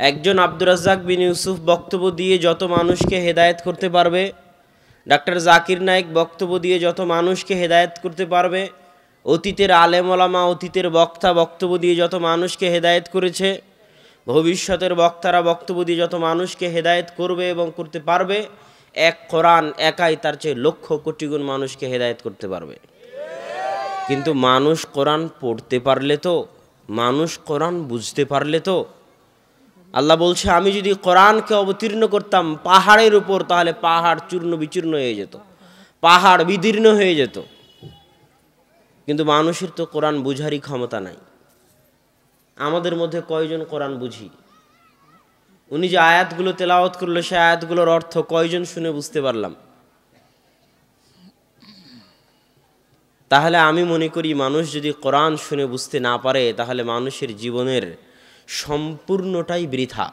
একজন আব্দুর রাজ্জাক বিন ইউসুফ বক্তব্য দিয়ে যত মানুষকে হেদায়েত করতে পারবে, ডাক্তার জাকির নায়েক বক্তব্য দিয়ে যত মানুষকে হেদায়েত করতে পারবে, অতীতের আলেম ওলামা, অতীতের বক্তা বক্তব্য দিয়ে যত মানুষকে হেদায়েত করেছে, ভবিষ্যতের বক্তারা বক্তব্য দিয়ে যত মানুষকে হেদায়েত করবে এবং করতে পারবে, এক কোরআন একাই তার চেয়ে লক্ষ কোটি গুণ মানুষকে হেদায়েত করতে পারবে। কিন্তু মানুষ কোরআন পড়তে পারলে তো, মানুষ কোরআন বুঝতে পারলে তো। আল্লাহ বলছে, আমি যদি কোরআনকে অবতীর্ণ করতাম পাহাড়ের উপর, তাহলে পাহাড় চূর্ণ বিচূর্ণ হয়ে যেত, পাহাড় বিদীর্ণ হয়ে যেত। কিন্তু মানুষের তো কোরআন বুঝারই ক্ষমতা নাই। আমাদের মধ্যে কয়জন কোরআন বুঝি? উনি যে আয়াতগুলো তেলাওয়াত করলো, সে আয়াতগুলোর অর্থ কয়জন শুনে বুঝতে পারলাম? তাহলে আমি মনে করি মানুষ যদি কোরআন শুনে বুঝতে না পারে, তাহলে মানুষের জীবনের সম্পূর্ণটাই বৃথা।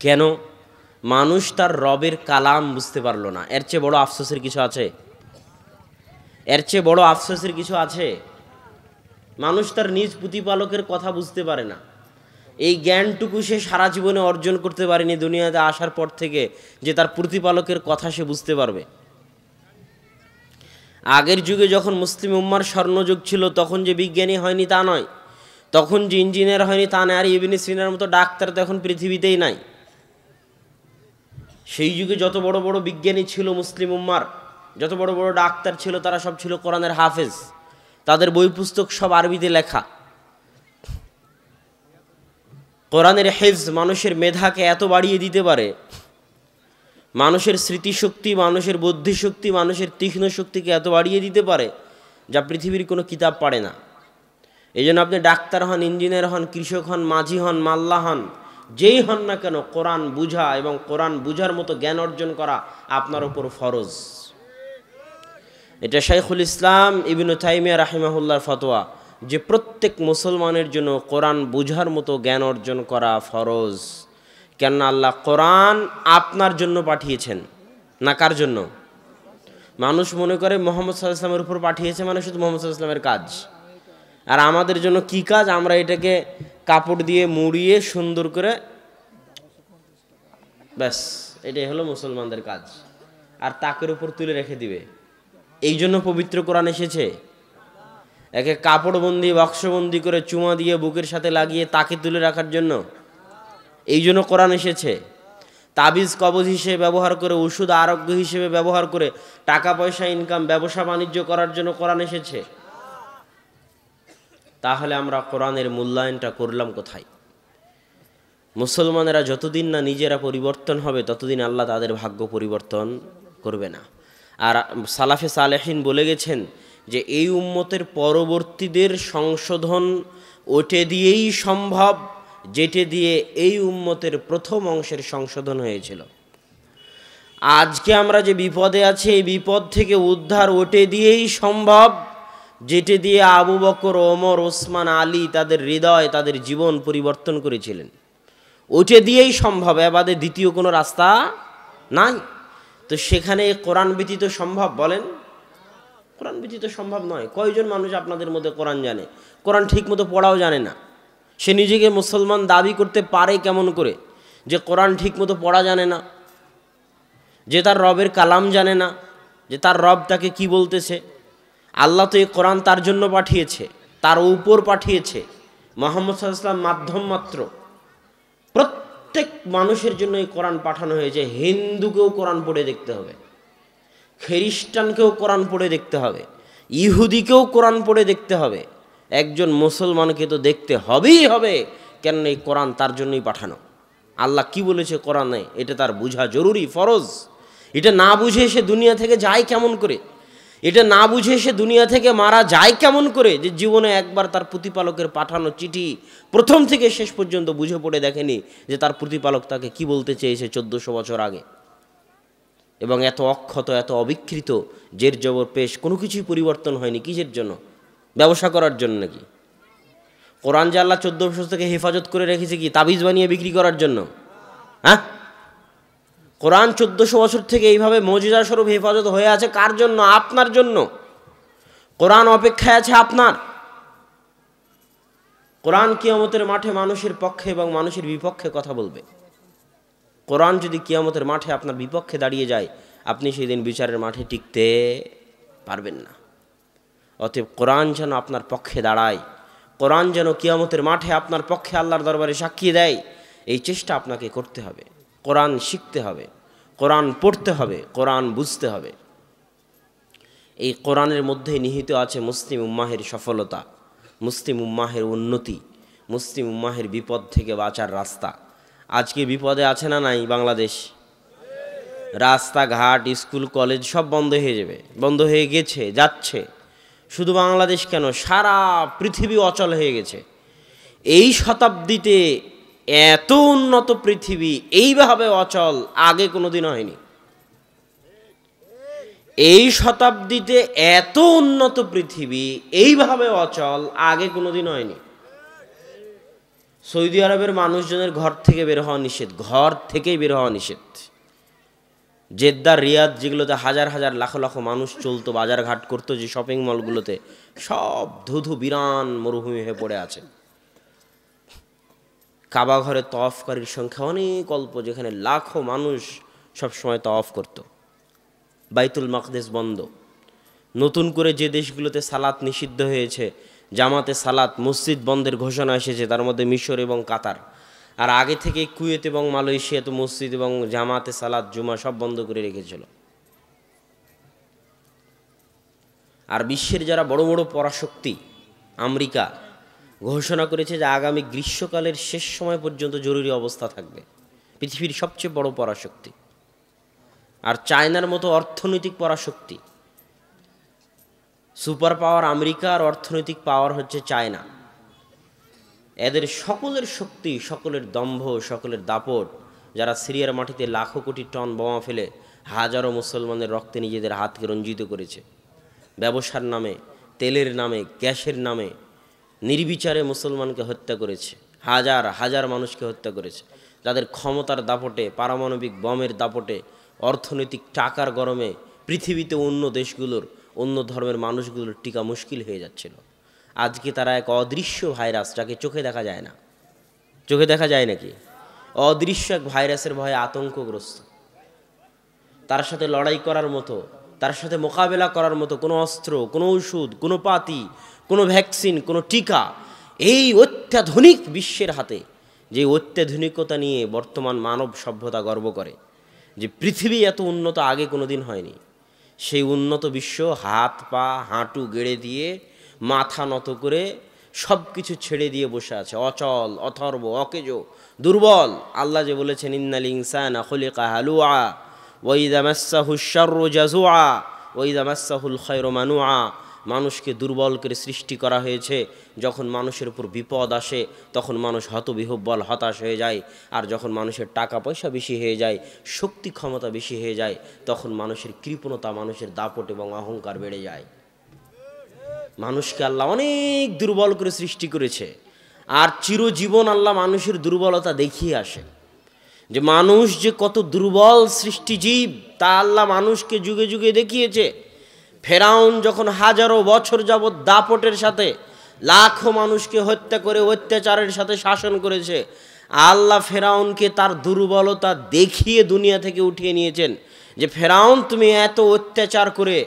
কেন? মানুষ তার রবের কালাম বুঝতে পারলো না। এর চেয়ে বড় আফসোসের কিছু আছে? এর চেয়ে বড় আফসোসের কিছু আছে? মানুষ তার নিজ প্রতিপালকের কথা বুঝতে পারে না। এই জ্ঞানটুকু সে সারা জীবনে অর্জন করতে পারেনি দুনিয়াতে আসার পর থেকে, যে তার প্রতিপালকের কথা সে বুঝতে পারবে। আগের যুগে যখন মুসলিম উম্মার স্বর্ণযুগ ছিল, তখন যে বিজ্ঞানী হয়নি তা নয়, তখন যে ইঞ্জিনিয়ার হয়নি তা নয়, আর ইবনে সিনার মতো ডাক্তার তো এখন পৃথিবীতেই নাই। সেই যুগে যত বড় বড় বিজ্ঞানী ছিল মুসলিম উম্মার, যত বড় বড় ডাক্তার ছিল, তারা সব ছিল কোরআনের হাফেজ। তাদের বই পুস্তক সব আরবিতে লেখা। কোরআনের হেফজ মানুষের মেধাকে এত বাড়িয়ে দিতে পারে, মানুষের স্মৃতিশক্তি, মানুষের বুদ্ধিশক্তি, মানুষের তীক্ষ্ণ শক্তিকে এত বাড়িয়ে দিতে পারে, যা পৃথিবীর কোনো কিতাব পারে না। এই জন্য আপনি ডাক্তার হন, ইঞ্জিনিয়ার হন, কৃষক হন, মাঝি হন, মাল্লা হন, যেই হন না কেন, কোরআন বুঝা এবং কোরআন বুঝার মতো জ্ঞান অর্জন করা আপনার উপর ফরজ। এটা শাইখুল ইসলাম ইবনে তাইমিয়া রাহিমাহুল্লাহর ফতোয়া, যে প্রত্যেক মুসলমানের জন্য কোরআন বুঝার মতো জ্ঞান অর্জন করা ফরজ। কেননা আল্লাহ কোরআন আপনার জন্য পাঠিয়েছেন, না কার জন্য? মানুষ মনে করে মুহাম্মদ সাল্লাল্লাহু আলাইহি ওয়াসাল্লামের উপর পাঠিয়েছে মানে শুধু মুহাম্মদ সাল্লাল্লাহু আলাইহি ওয়াসাল্লামের কাজ। আর আমাদের জন্য কি কাজ? আমরা এটাকে কাপড় দিয়ে মুড়িয়ে সুন্দর করে, ব্যাস এটাই হলো মুসলমানদের কাজ, আর তাকের উপর তুলে রেখে দিবে। এই জন্য পবিত্র কোরআন এসেছে। একে কাপড়বন্দি বাক্সবন্দি করে চুমা দিয়ে বুকের সাথে লাগিয়ে তাকে তুলে রাখার জন্য এই জন্য কোরআন এসেছে। তাবিজ কবজ হিসেবে ব্যবহার করে, ওষুধ আরোগ্য হিসেবে ব্যবহার করে টাকা পয়সা ইনকাম, ব্যবসা বাণিজ্য করার জন্য কোরআন এসেছে। তাহলে আমরা কোরআনের মূল্যায়নটা করলাম কোথায়? মুসলমানেরা যতদিন না নিজেরা পরিবর্তন হবে, ততদিন আল্লাহ তাদের ভাগ্য পরিবর্তন করবে না। আর সালাফে সালেহিন বলে গেছেন যে এই উম্মতের পরবর্তীদের সংশোধন ওটে দিয়েই সম্ভব, যেটে দিয়ে এই উম্মতের প্রথম অংশের সংশোধন হয়েছিল। আজকে আমরা যে বিপদে আছি, এই বিপদ থেকে উদ্ধার ওটে দিয়েই সম্ভব, যেটে দিয়ে আবু বকর, ওমর, ওসমান, আলী তাদের হৃদয়, তাদের জীবন পরিবর্তন করেছিলেন। ওটে দিয়েই সম্ভব, এ বাদে দ্বিতীয় কোনো রাস্তা নাই। তো সেখানে কোরআন ব্যতীত সম্ভব? বলেন, কোরআন ব্যতীত সম্ভব নয়। কয়জন মানুষ আপনাদের মধ্যে কোরআন জানে? কোরআন ঠিকমতো পড়াও জানে না। সে নিজেকে মুসলমান দাবি করতে পারে কেমন করে যে কোরআন ঠিকমতো পড়া জানে না, যে তার রবের কালাম জানে না, যে তার রব তাকে কি বলতেছে? আল্লাহ তো এই কোরআন তার জন্য পাঠিয়েছে, তার উপর পাঠিয়েছে। মুহাম্মদ সাল্লাল্লাহু আলাইহি ওয়াসাল্লাম মাধ্যম মাত্র। প্রত্যেক মানুষের জন্য এই কোরআন পাঠানো হয়েছে। হিন্দুকেও কোরআন পড়ে দেখতে হবে, খ্রিস্টানকেও কোরআন পড়ে দেখতে হবে, ইহুদিকেও কোরআন পড়ে দেখতে হবে। একজন মুসলমানকে তো দেখতে হবেই হবে, কেন এই কোরআন তার জন্যই পাঠানো। আল্লাহ কি বলেছে কোরআনে, এটা তার বোঝা জরুরি, ফরজ। এটা না বুঝে সে দুনিয়া থেকে যায় কেমন করে? এটা না বুঝে সে দুনিয়া থেকে মারা যায় কেমন করে? যে জীবনে একবার তার প্রতিপালকের পাঠানো চিঠি প্রথম থেকে শেষ পর্যন্ত বুঝে পড়ে দেখেনি যে তার প্রতিপালক তাকে কি বলতে চেয়েছে 1400 বছর আগে। এবং এত অক্ষত, এত অবিকৃত, জের জবর পেশ, কোনো কিছুই পরিবর্তন হয়নি। কিসের জন্য? ব্যবসা করার জন্য নাকি? কোরআন যে আল্লাহ 1400 থেকে হেফাজত করে রেখেছে কি তাবিজ বানিয়ে বিক্রি করার জন্য? হ্যাঁ, কোরআন 1400 বছর থেকে এইভাবে মুজিজা স্বরূপ হেফাজত হয়ে আছে কার জন্য? আপনার জন্য। কোরআন অপেক্ষায় আছে আপনার। কোরআন কিয়ামতের মাঠে মানুষের পক্ষে এবং মানুষের বিপক্ষে কথা বলবে। কোরআন যদি কিয়ামতের মাঠে আপনার বিপক্ষে দাঁড়িয়ে যায়, আপনি সেই দিন বিচারের মাঠে টিকতে পারবেন না। অতএব কোরআন যেন আপনার পক্ষে দাঁড়ায়, কোরআন যেন কিয়ামতের মাঠে আপনার পক্ষে আল্লাহর দরবারে সাক্ষী দেয়, এই চেষ্টা আপনাকে করতে হবে। কোরআন শিখতে হবে, কোরআন পড়তে হবে, কোরআন বুঝতে হবে। এই কোরআনের মধ্যে নিহিত আছে মুসলিম উম্মাহের সফলতা, মুসলিম উম্মাহের উন্নতি, মুসলিম উম্মাহের বিপদ থেকে বাঁচার রাস্তা। আজকে বিপদে আছে না নাই বাংলাদেশ? রাস্তাঘাট, স্কুল, কলেজ সব বন্ধ হয়ে যাবে, বন্ধ হয়ে গেছে, যাচ্ছে। শুধু বাংলাদেশ কেন, সারা পৃথিবী অচল হয়ে গেছে। এই শতাব্দীতে এত উন্নত পৃথিবী এইভাবে অচল আগে কোনোদিন হয়নি। এই শতাব্দীতে এত উন্নত পৃথিবী এইভাবে অচল আগে কোনোদিন হয়নি। সৌদি আরবের মানুষজনের ঘর থেকে বের হওয়া নিষেধ, ঘর থেকেই বের হওয়া নিষেধ। জেদ্দা, রিয়াদ, যেগুলোতে হাজার হাজার লাখ লাখ মানুষ চলতো, বাজারঘাট করতো, যে শপিং মলগুলোতে, সব ধুধু বিরান মরুভূমি হয়ে পড়ে আছে। কাবা ঘরে তওয়াফকারীর সংখ্যা অনেক অল্প, যেখানে লাখো মানুষ সবসময় তওয়াফ করত। বাইতুল মাকদেস বন্ধ। নতুন করে যে দেশগুলোতে সালাত নিষিদ্ধ হয়েছে, জামাতে সালাত, মসজিদ বন্ধের ঘোষণা এসেছে, তার মধ্যে মিশর এবং কাতার। আর আগে থেকে কুয়েত এবং মালয়েশিয়া তো মসজিদ এবং জামাতে সালাত, জুমা সব বন্ধ করে রেখেছিল। আর বিশ্বের যারা বড় বড় পরাশক্তি, আমেরিকা ঘোষণা করেছে যে আগামী গ্রীষ্মকালের শেষ সময় পর্যন্ত জরুরি অবস্থা থাকবে। পৃথিবীর সবচেয়ে বড় পরাশক্তি। আর চায়নার মতো অর্থনৈতিক পরাশক্তি, সুপার পাওয়ার আমেরিকা, আর অর্থনৈতিক পাওয়ার হচ্ছে চায়না। এদের সকলের শক্তি, সকলের দম্ভ, সকলের দাপট, যারা সিরিয়ার মাটিতে লাখো কোটি টন বোমা ফেলে হাজারো মুসলমানের রক্তে নিজেদের হাতকে রঞ্জিত করেছে, ব্যবসার নামে, তেলের নামে, গ্যাসের নামে নির্বিচারে মুসলমানকে হত্যা করেছে, হাজার হাজার মানুষকে হত্যা করেছে। যাদের ক্ষমতার দাপটে, পারমাণবিক বমের দাপটে, অর্থনৈতিক টাকার গরমে পৃথিবীতে অন্য দেশগুলোর, অন্য ধর্মের মানুষগুলোর টিকা মুশকিল হয়ে যাচ্ছিল। আজকে তারা এক অদৃশ্য ভাইরাস, যাকে চোখে দেখা যায় না, চোখে দেখা যায় নাকি, অদৃশ্য এক ভাইরাসের ভয়ে আতঙ্কগ্রস্ত। তার সাথে লড়াই করার মতো, তার সাথে মোকাবেলা করার মতো কোনো অস্ত্র, কোনো ওষুধ, কোনো পাতি, কোনো ভ্যাকসিন, কোনো টিকা এই অত্যাধুনিক বিশ্বের হাতে, যে অত্যাধুনিকতা নিয়ে বর্তমান মানব সভ্যতা গর্ব করে, যে পৃথিবী এত উন্নত আগে কোনো দিন হয়নি, সেই উন্নত বিশ্ব হাত পা হাঁটু গেড়ে দিয়ে, মাথা নত করে, সব কিছু ছেড়ে দিয়ে বসে আছে, অচল, অথর্ব, অকেজো, দুর্বল। আল্লাহ যে বলেছেন, ইন্নাল ইনসানা খুলিকা হালুআ ওয়া ইযা মাসসাহুশ শাররু জাজুআ ওয়া ইযা মাসসাহুল খায়রু মানুআ। মানুষকে দুর্বল করে সৃষ্টি করা হয়েছে। যখন মানুষের উপর বিপদ আসে তখন মানুষ হতবিহ্বল, হতাশ হয়ে যায়। আর যখন মানুষের টাকা পয়সা বেশি হয়ে যায়, শক্তি ক্ষমতা বেশি হয়ে যায়, তখন মানুষের কৃপণতা, মানুষের দাপট এবং অহংকার বেড়ে যায়। মানুষকে আল্লাহ অনেক দুর্বল করে সৃষ্টি করেছে, আর চিরজীবন আল্লাহ মানুষের দুর্বলতা দেখিয়ে আসে, যে মানুষ যে কত দুর্বল সৃষ্টিজীব তা আল্লাহ মানুষকে যুগে যুগে দেখিয়েছে। ফেরাউন যখন হাজারো বছর যাবৎ দাপটের সাথে লাখো মানুষকে হত্যা করে অত্যাচারের সাথে শাসন করেছে, আল্লাহ ফেরাউনকে তার দুর্বলতা দেখিয়ে দুনিয়া থেকে উঠিয়ে নিয়েছেন, যে ফেরাউন, তুমি এত অত্যাচার করে,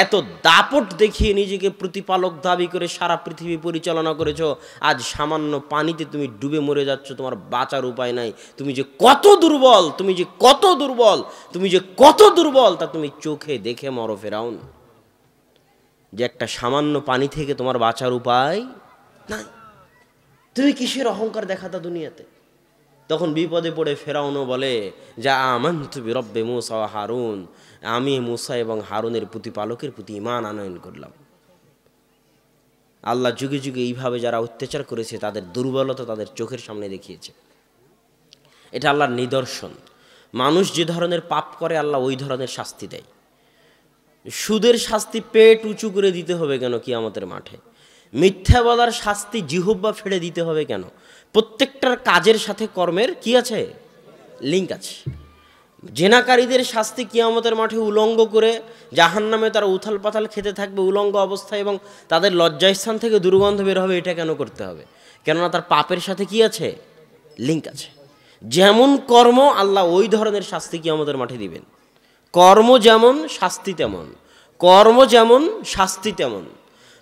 এত দাপট দেখিয়ে নিজেকে প্রতিপালক দাবি করে সারা পৃথিবী পরিচালনা করেছো, আজ সামান্য পানিতে তুমি ডুবে মরে যাচ্ছ, তোমার বাঁচার উপায় নাই। তুমি যে কত দুর্বল, তুমি যে কত দুর্বল, তুমি যে কত দুর্বল তা তুমি চোখে দেখে মরো ফেরাউন, যে একটা সামান্য পানি থেকে তোমার বাঁচার উপায় নাই। তুমি কিসের অহংকার দেখাতা দুনিয়াতে? তখন বিপদে পড়ে ফেরাউনও বলে, যা আমানতু বিরব্বি মূসা ওয়া হারুন, আমি মূসা এবং হারুনের প্রতিপালকের প্রতি ঈমান আনয়ন করলাম। আল্লাহ যুগে যুগে এইভাবে যারা অত্যাচার করেছে তাদের দুর্বলতা তাদের চোখের সামনে দেখিয়েছে। এটা আল্লাহর নিদর্শন। মানুষ যে ধরনের পাপ করে আল্লাহ ওই ধরনের শাস্তি দেয়। সুদের শাস্তি পেট উঁচু করে দিতে হবে কেন কিয়ামতের মাঠে? মিথ্যা বলার শাস্তি জিহ্বা ফেড়ে দিতে হবে কেন? প্রত্যেকটার কাজের সাথে কর্মের কি আছে? লিঙ্ক আছে। জেনাকারীদের শাস্তি কিয়ামতের মাঠে উলঙ্গ করে জাহান্নামে তারা উথাল পাথাল খেতে থাকবে উলঙ্গ অবস্থায়, এবং তাদের লজ্জাস্থান থেকে দুর্গন্ধ বের হবে, এটা কেন করতে হবে? কেননা তার পাপের সাথে কি আছে? লিঙ্ক আছে। যেমন কর্ম আল্লাহ ওই ধরনের শাস্তি কিয়ামতের মাঠে দিবেন। কর্ম যেমন শাস্তি তেমন, কর্ম যেমন শাস্তি তেমন।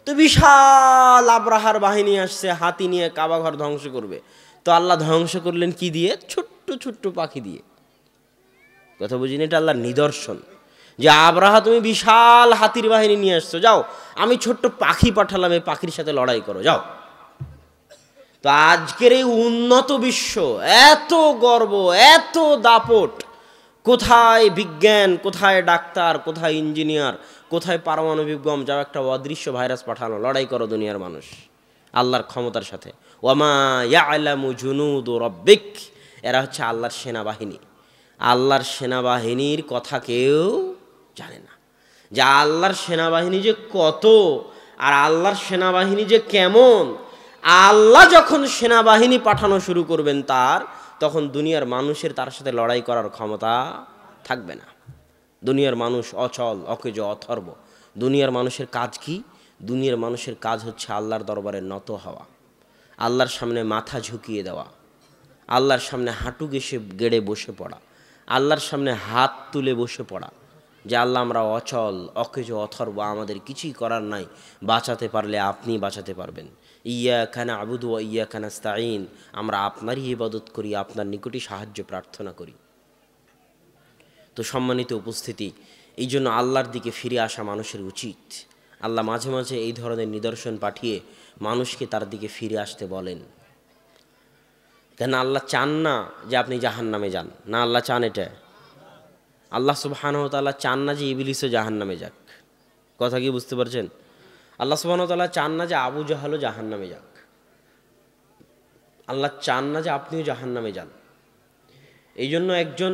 তো বিশাল আব্রাহার বাহিনী আসছে, হাতি নিয়ে কাবা ঘর ধ্বংস করবে। তো আল্লাহ ধ্বংস করলেন কি দিয়ে? ছোট্ট ছোট্ট পাখি দিয়ে। কথা বুঝিনি? এটা আল্লাহর নিদর্শন যে আব্রাহা তুমি বিশাল হাতির বাহিনী নিয়ে আসছো, যাও আমি ছোট্ট পাখি পাঠালাম, এই পাখির সাথে লড়াই করো, যাও। তো আজকের এই উন্নত বিশ্ব, এত গর্ব, এত দাপট, কোথায় বিজ্ঞান, কোথায় ডাক্তার, কোথায় ইঞ্জিনিয়ার, কোথায় পারমাণবিক বম, যাও একটা অদৃশ্য ভাইরাস পাঠানো, লড়াই করো দুনিয়ার মানুষ আল্লাহর ক্ষমতার সাথে। ওয়ামা ইয়ালামু জুনুদু রাব্বিক, এরা হচ্ছে আল্লাহর সেনাবাহিনী। আল্লাহর সেনাবাহিনীর কথা কেউ জানে না, যে আল্লাহর সেনাবাহিনী যে কত, আর আল্লাহর সেনাবাহিনী যে কেমন। আল্লাহ যখন সেনাবাহিনী পাঠানো শুরু করবেন তখন দুনিয়ার মানুষের তার সাথে লড়াই করার ক্ষমতা থাকবে না। দুনিয়ার মানুষ অচল, অকেজো, অথর্ব। দুনিয়ার মানুষের কাজ কি? দুনিয়ার মানুষের কাজ হচ্ছে আল্লাহর দরবারে নত হওয়া, আল্লাহর সামনে মাথা ঝুঁকিয়ে দেওয়া, আল্লাহর সামনে হাঁটু গেড়ে বসে পড়া, আল্লাহর সামনে হাত তুলে বসে পড়া, যে আল্লাহ আমরা অচল, অকেজো, অথর্ব, আমাদের কিছুই করার নাই, বাঁচাতে পারলে আপনি বাঁচাতে পারবেন। ইয়াকা না'বুদু ওয়া ইয়াকা নাস্তাঈন, আমরা আপনারই ইবাদত করি, আপনার নিকটই সাহায্য প্রার্থনা করি। তো সম্মানিত উপস্থিতি, এই জন্য আল্লাহর দিকে ফিরে আসা মানুষের উচিত। আল্লাহ মাঝে মাঝে এই ধরনের নিদর্শন পাঠিয়ে মানুষকে তার দিকে ফিরে আসতে বলেন। কেন আল্লাহ চান না যে আপনি জাহান্নামে যান, না আল্লাহ চান এটা? আল্লাহ সুবহানাহু ওয়া তাআলা চান না যে ইবলিসও জাহান্নামে যাক। কথা কি বুঝতে পারছেন? আল্লাহ সুবহানাহু ওয়া তাআলা চান না যে আবু জাহালও জাহান্নামে যাক। আল্লাহ চান না যে আপনিও জাহান্নামে যান। এই জন্য একজন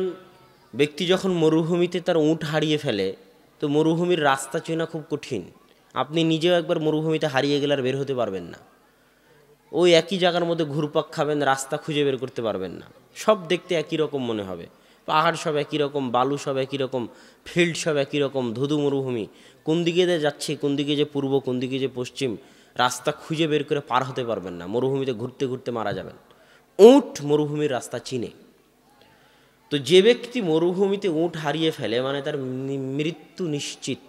ব্যক্তি যখন মরুভূমিতে তার উট হারিয়ে ফেলে, তো মরুভূমির রাস্তা চেনা খুব কঠিন। আপনি নিজেও একবার মরুভূমিতে হারিয়ে গেলে আর বের হতে পারবেন না। ওই একই জায়গার মধ্যে ঘুরপাক খাবেন, রাস্তা খুঁজে বের করতে পারবেন না। সব দেখতে একই রকম মনে হবে, পাহাড় সব একই রকম, বালু সব একই রকম, ফিল্ড সব একই রকম, ধুধু মরুভূমি। কোন দিকে যে যাচ্ছি, কোন দিকে যে পূর্ব, কোন দিকে যে পশ্চিম, রাস্তা খুঁজে বের করে পার হতে পারবেন না। মরুভূমিতে ঘুরতে ঘুরতে মারা যাবেন। উট মরুভূমির রাস্তা চিনে। তো যে ব্যক্তি মরুভূমিতে উট হারিয়ে ফেলে মানে তার মৃত্যু নিশ্চিত।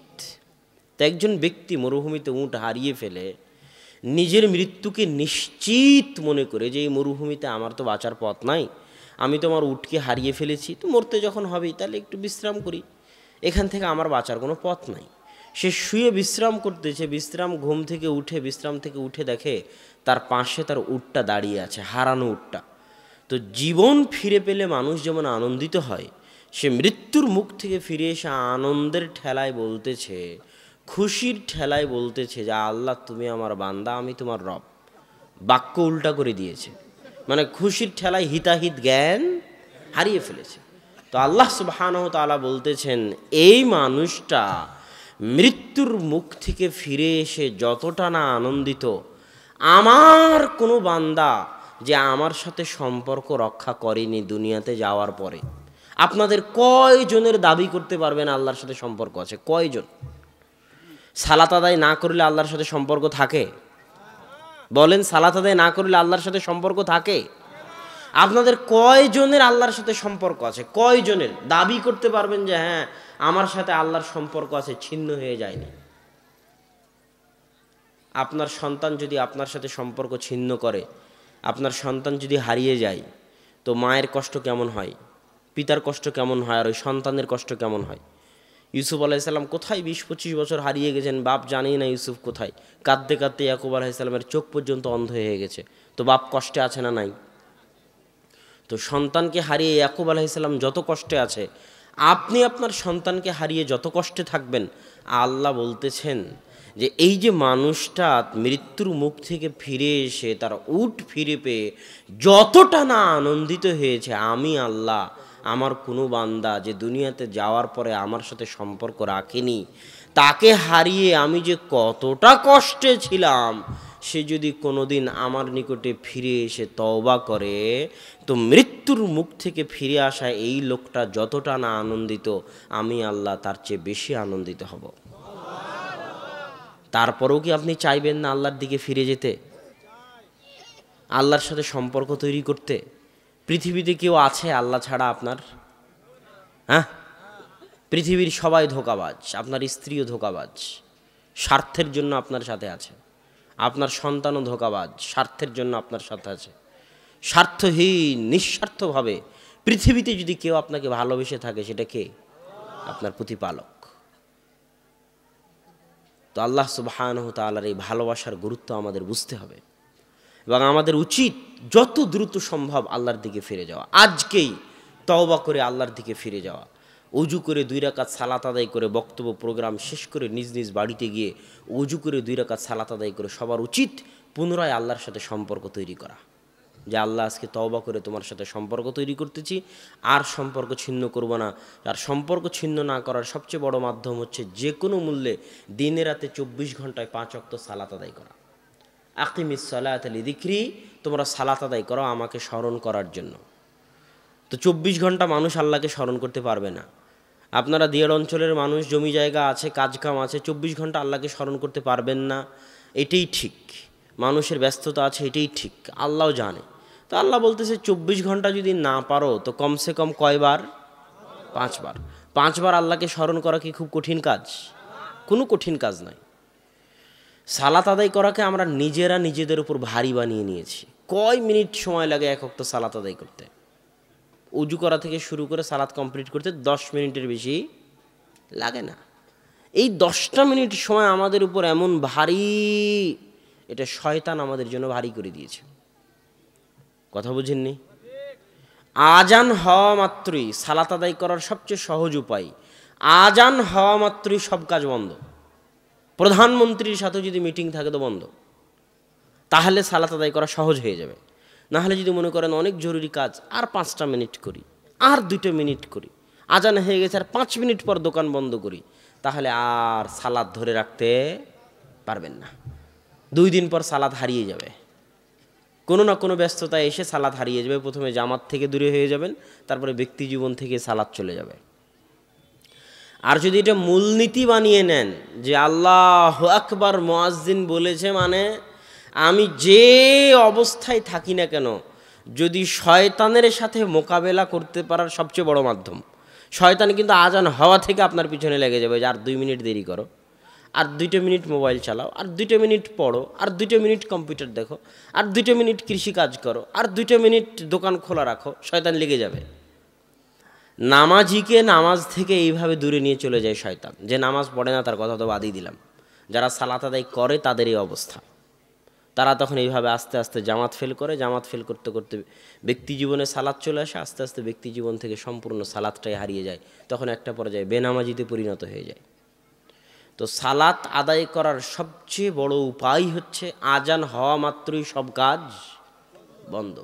তো একজন ব্যক্তি মরুভূমিতে উট হারিয়ে ফেলে নিজের মৃত্যুকে নিশ্চিত মনে করে যে এই মরুভূমিতে আমার তো বাঁচার পথ নাই, আমি তো আমার উটকে হারিয়ে ফেলেছি, তো মরতে যখন হবেই তাহলে একটু বিশ্রাম করি, এখান থেকে আমার বাঁচার কোনো পথ নাই। সে শুয়ে বিশ্রাম করতেছে, ঘুম থেকে উঠে, বিশ্রাম থেকে উঠে দেখে তার পাশে তার উটটা দাঁড়িয়ে আছে, হারানো উটটা। তো জীবন ফিরে পেলে মানুষ যেমন আনন্দিত হয়, সে মৃত্যুর মুখ থেকে ফিরে এসে আনন্দের ঠেলায় বলতেছে, খুশির ঠেলায় বলতেছে যে আল্লাহ তুমি আমার বান্দা, আমি তোমার রব। বাক্য উল্টা করে দিয়েছে, মানে খুশির ঠেলায় হিতাহিত জ্ঞান হারিয়ে ফেলেছে। তো আল্লাহ সুবহানাহু ওয়া তাআলা বলতেছেন, এই মানুষটা মৃত্যুর মুখ থেকে ফিরে এসে যতটা না আনন্দিত, আমার কোনো বান্দা যে আমার সাথে সম্পর্ক রক্ষা করেনি দুনিয়াতে যাওয়ার পরে। আপনাদের কয়জনের দাবি করতে পারবেন আল্লাহর সাথে সম্পর্ক আছে? কয়জন? সালাত আদায় না করলে আল্লাহর সাথে সম্পর্ক থাকে? বলেন, সালাত আদায় না করলে আল্লাহর সাথে সম্পর্ক থাকে? আপনাদের কয়জনের আল্লাহর সাথে সম্পর্ক আছে? কয়জনের দাবি করতে পারবেন যে হ্যাঁ আমার সাথে আল্লাহর সম্পর্ক আছে, ছিন্ন হয়ে যায়নি? আপনার সন্তান যদি আপনার সাথে সম্পর্ক ছিন্ন করে, আপনার সন্তান যদি হারিয়ে যায়, তো মায়ের কষ্ট কেমন হয়, পিতার কষ্ট কেমন হয়, আর ওই সন্তানের কষ্ট কেমন হয়? ইউসুফ আলাইসাল্লাম কোথায় 20-25 বছর হারিয়ে গেছেন, বাপ জানেই না ইউসুফ কোথায়। কাঁদতে কাঁদতে ইয়াকুব আলাইসাল্লামের চোখ পর্যন্ত অন্ধ হয়ে গেছে। তো বাপ কষ্টে আছে না নাই? তো সন্তানকে হারিয়ে ইয়াকুব আলাইসাল্লাম যত কষ্টে আছে, আপনি আপনার সন্তানকে হারিয়ে যত কষ্টে থাকবেন, আল্লাহ বলতেছেন যে এই যে মানুষটা মৃত্যুর মুখ থেকে ফিরে এসে তার উট ফিরে পেয়ে যতটা না আনন্দিত হয়েছে, আমি আল্লাহ আমার কোনো বান্দা যে দুনিয়াতে যাওয়ার পরে আমার সাথে সম্পর্ক রাখেনি, তাকে হারিয়ে আমি যে কতটা কষ্টে ছিলাম, সে যদি কোনোদিন আমার নিকটে ফিরে এসে তওবা করে, তো মৃত্যুর মুখ থেকে ফিরে আসা এই লোকটা যতটা না আনন্দিত, আমি আল্লাহ তার চেয়ে বেশি আনন্দিত হব। তারপরেও কি আপনি চাইবেন না আল্লাহর দিকে ফিরে যেতে? আল্লাহর সাথে সম্পর্ক তৈরি করতে? পৃথিবীতে কেউ আছে আল্লাহ ছাড়া আপনার? হ্যাঁ, পৃথিবীর সবাই ধোঁকাবাজ, আপনার স্ত্রীও ধোঁকাবাজ, স্বার্থের জন্য আপনার সাথে আছে। আপনার সন্তানও ধোঁকাবাজ, স্বার্থের জন্য আপনার সাথে আছে। স্বার্থহীন নিঃস্বার্থভাবে পৃথিবীতে যদি কেউ আপনাকে ভালোবেসে থাকে, সেটা কে? আপনার প্রতিপালক। তো আল্লাহ সুবহানাহু ওয়া তাআলার এই ভালোবাসার গুরুত্ব আমাদের বুঝতে হবে এবং আমাদের উচিত যত দ্রুত সম্ভব আল্লাহর দিকে ফিরে যাওয়া। আজকেই তওবা করে আল্লাহর দিকে ফিরে যাওয়া, অজু করে 2 রাকাত সালাত আদায় করে, বক্তব্য প্রোগ্রাম শেষ করে নিজ নিজ বাড়িতে গিয়ে অজু করে 2 রাকাত সালাত আদায় করে সবার উচিত পুনরায় আল্লাহর সাথে সম্পর্ক তৈরি করা। যে আল্লাহ, আজকে তওবা করে তোমার সাথে সম্পর্ক তৈরি করতেছি, আর সম্পর্ক ছিন্ন করব না। আর সম্পর্ক ছিন্ন না করার সবচেয়ে বড় মাধ্যম হচ্ছে যে কোনো মূল্যে দিনে রাতে 24 ঘন্টায় 5 ওয়াক্ত সালাত আদায় করা। আকিমিস সালাতা লিযিকরি, তোমরা সালাত আদায় করো আমাকে স্মরণ করার জন্য। তো 24 ঘন্টা মানুষ আল্লাহকে স্মরণ করতে পারবে না। আপনারা দিয়ার অঞ্চলের মানুষ, জমি জায়গা আছে, কাজকাম আছে, 24 ঘন্টা আল্লাহকে স্মরণ করতে পারবেন না, এটাই ঠিক। মানুষের ব্যস্ততা আছে, এটাই ঠিক, আল্লাহও জানে। তো আল্লাহ বলতেছে 24 ঘন্টা যদি না পারো তো কমসে কম কয়বার? 5 বার। 5 বার আল্লাহকে স্মরণ করা কি খুব কঠিন কাজ? কোনো কঠিন কাজ নয়। সালাত আদায় করাকে আমরা নিজেরা নিজেদের উপর ভারী বানিয়ে নিয়েছি। কয় মিনিট সময় লাগে এক ওয়াক্ত সালাত আদায় করতে? উজু করা থেকে শুরু করে সালাত কমপ্লিট করতে 10 মিনিটের বেশি লাগে না। এই 10টা মিনিট সময় আমাদের উপর এমন ভারী, এটা শয়তান আমাদের জন্য ভারী করে দিয়েছে। কথা বুঝেননি? আজান হওয়া মাত্রই সালাত আদায় করার সবচেয়ে সহজ উপায়, আজান হওয়া মাত্রই সব কাজ বন্ধ। প্রধানমন্ত্রীর সাথে যদি মিটিং থাকে তো বন্ধ, তাহলে সালাত আদায় করা সহজ হয়ে যাবে। না হলে যদি মনে করেন অনেক জরুরি কাজ, আর 5টা মিনিট করি, আর 2টা মিনিট করি, আজান হয়ে গেছে আর 5 মিনিট পর দোকান বন্ধ করি, তাহলে আর সালাত ধরে রাখতে পারবেন না। 2 দিন পর সালাত হারিয়ে যাবে, কোনো না কোনো ব্যস্ততায় এসে সালাত হারিয়ে যাবে। প্রথমে জামাত থেকে দূরে হয়ে যাবেন, তারপরে ব্যক্তি জীবন থেকে সালাত চলে যাবে। আর যদি এটা মূলনীতি বানিয়ে নেন যে আল্লাহু আকবার মুয়াজ্জিন বলেছে মানে আমি যে অবস্থায় থাকি না কেন, যদি শয়তানের সাথে মোকাবেলা করতে পারার সবচেয়ে বড় মাধ্যম, শয়তান কিন্তু আজান হওয়া থেকে আপনার পিছনে লেগে যাবে যে আর 2 মিনিট দেরি করো, আর 2টা মিনিট মোবাইল চালাও, আর 2টা মিনিট পড়ো, আর 2টা মিনিট কম্পিউটার দেখো, আর 2টা মিনিট কৃষি কাজ করো, আর 2টা মিনিট দোকান খোলা রাখো। শয়তান লেগে যাবে। নামাজিকে নামাজ থেকে এইভাবে দূরে নিয়ে চলে যায় শয়তান। যে নামাজ পড়ে না তার কথা তো বাদই দিলাম, যারা সালাত আদায় করে তাদের এই অবস্থা। তারা তখন এইভাবে আস্তে আস্তে জামাত ফেল করে, জামাত ফেল করতে করতে ব্যক্তি জীবনে সালাত চলে আসে, আস্তে আস্তে ব্যক্তি জীবন থেকে সম্পূর্ণ সালাতটাই হারিয়ে যায়। তখন একটা পর্যায়ে বেনামাজিতে পরিণত হয়ে যায়। তো সালাত আদায় করার সবচেয়ে বড় উপায় হচ্ছে আজান হওয়া মাত্রই সব কাজ বন্ধ,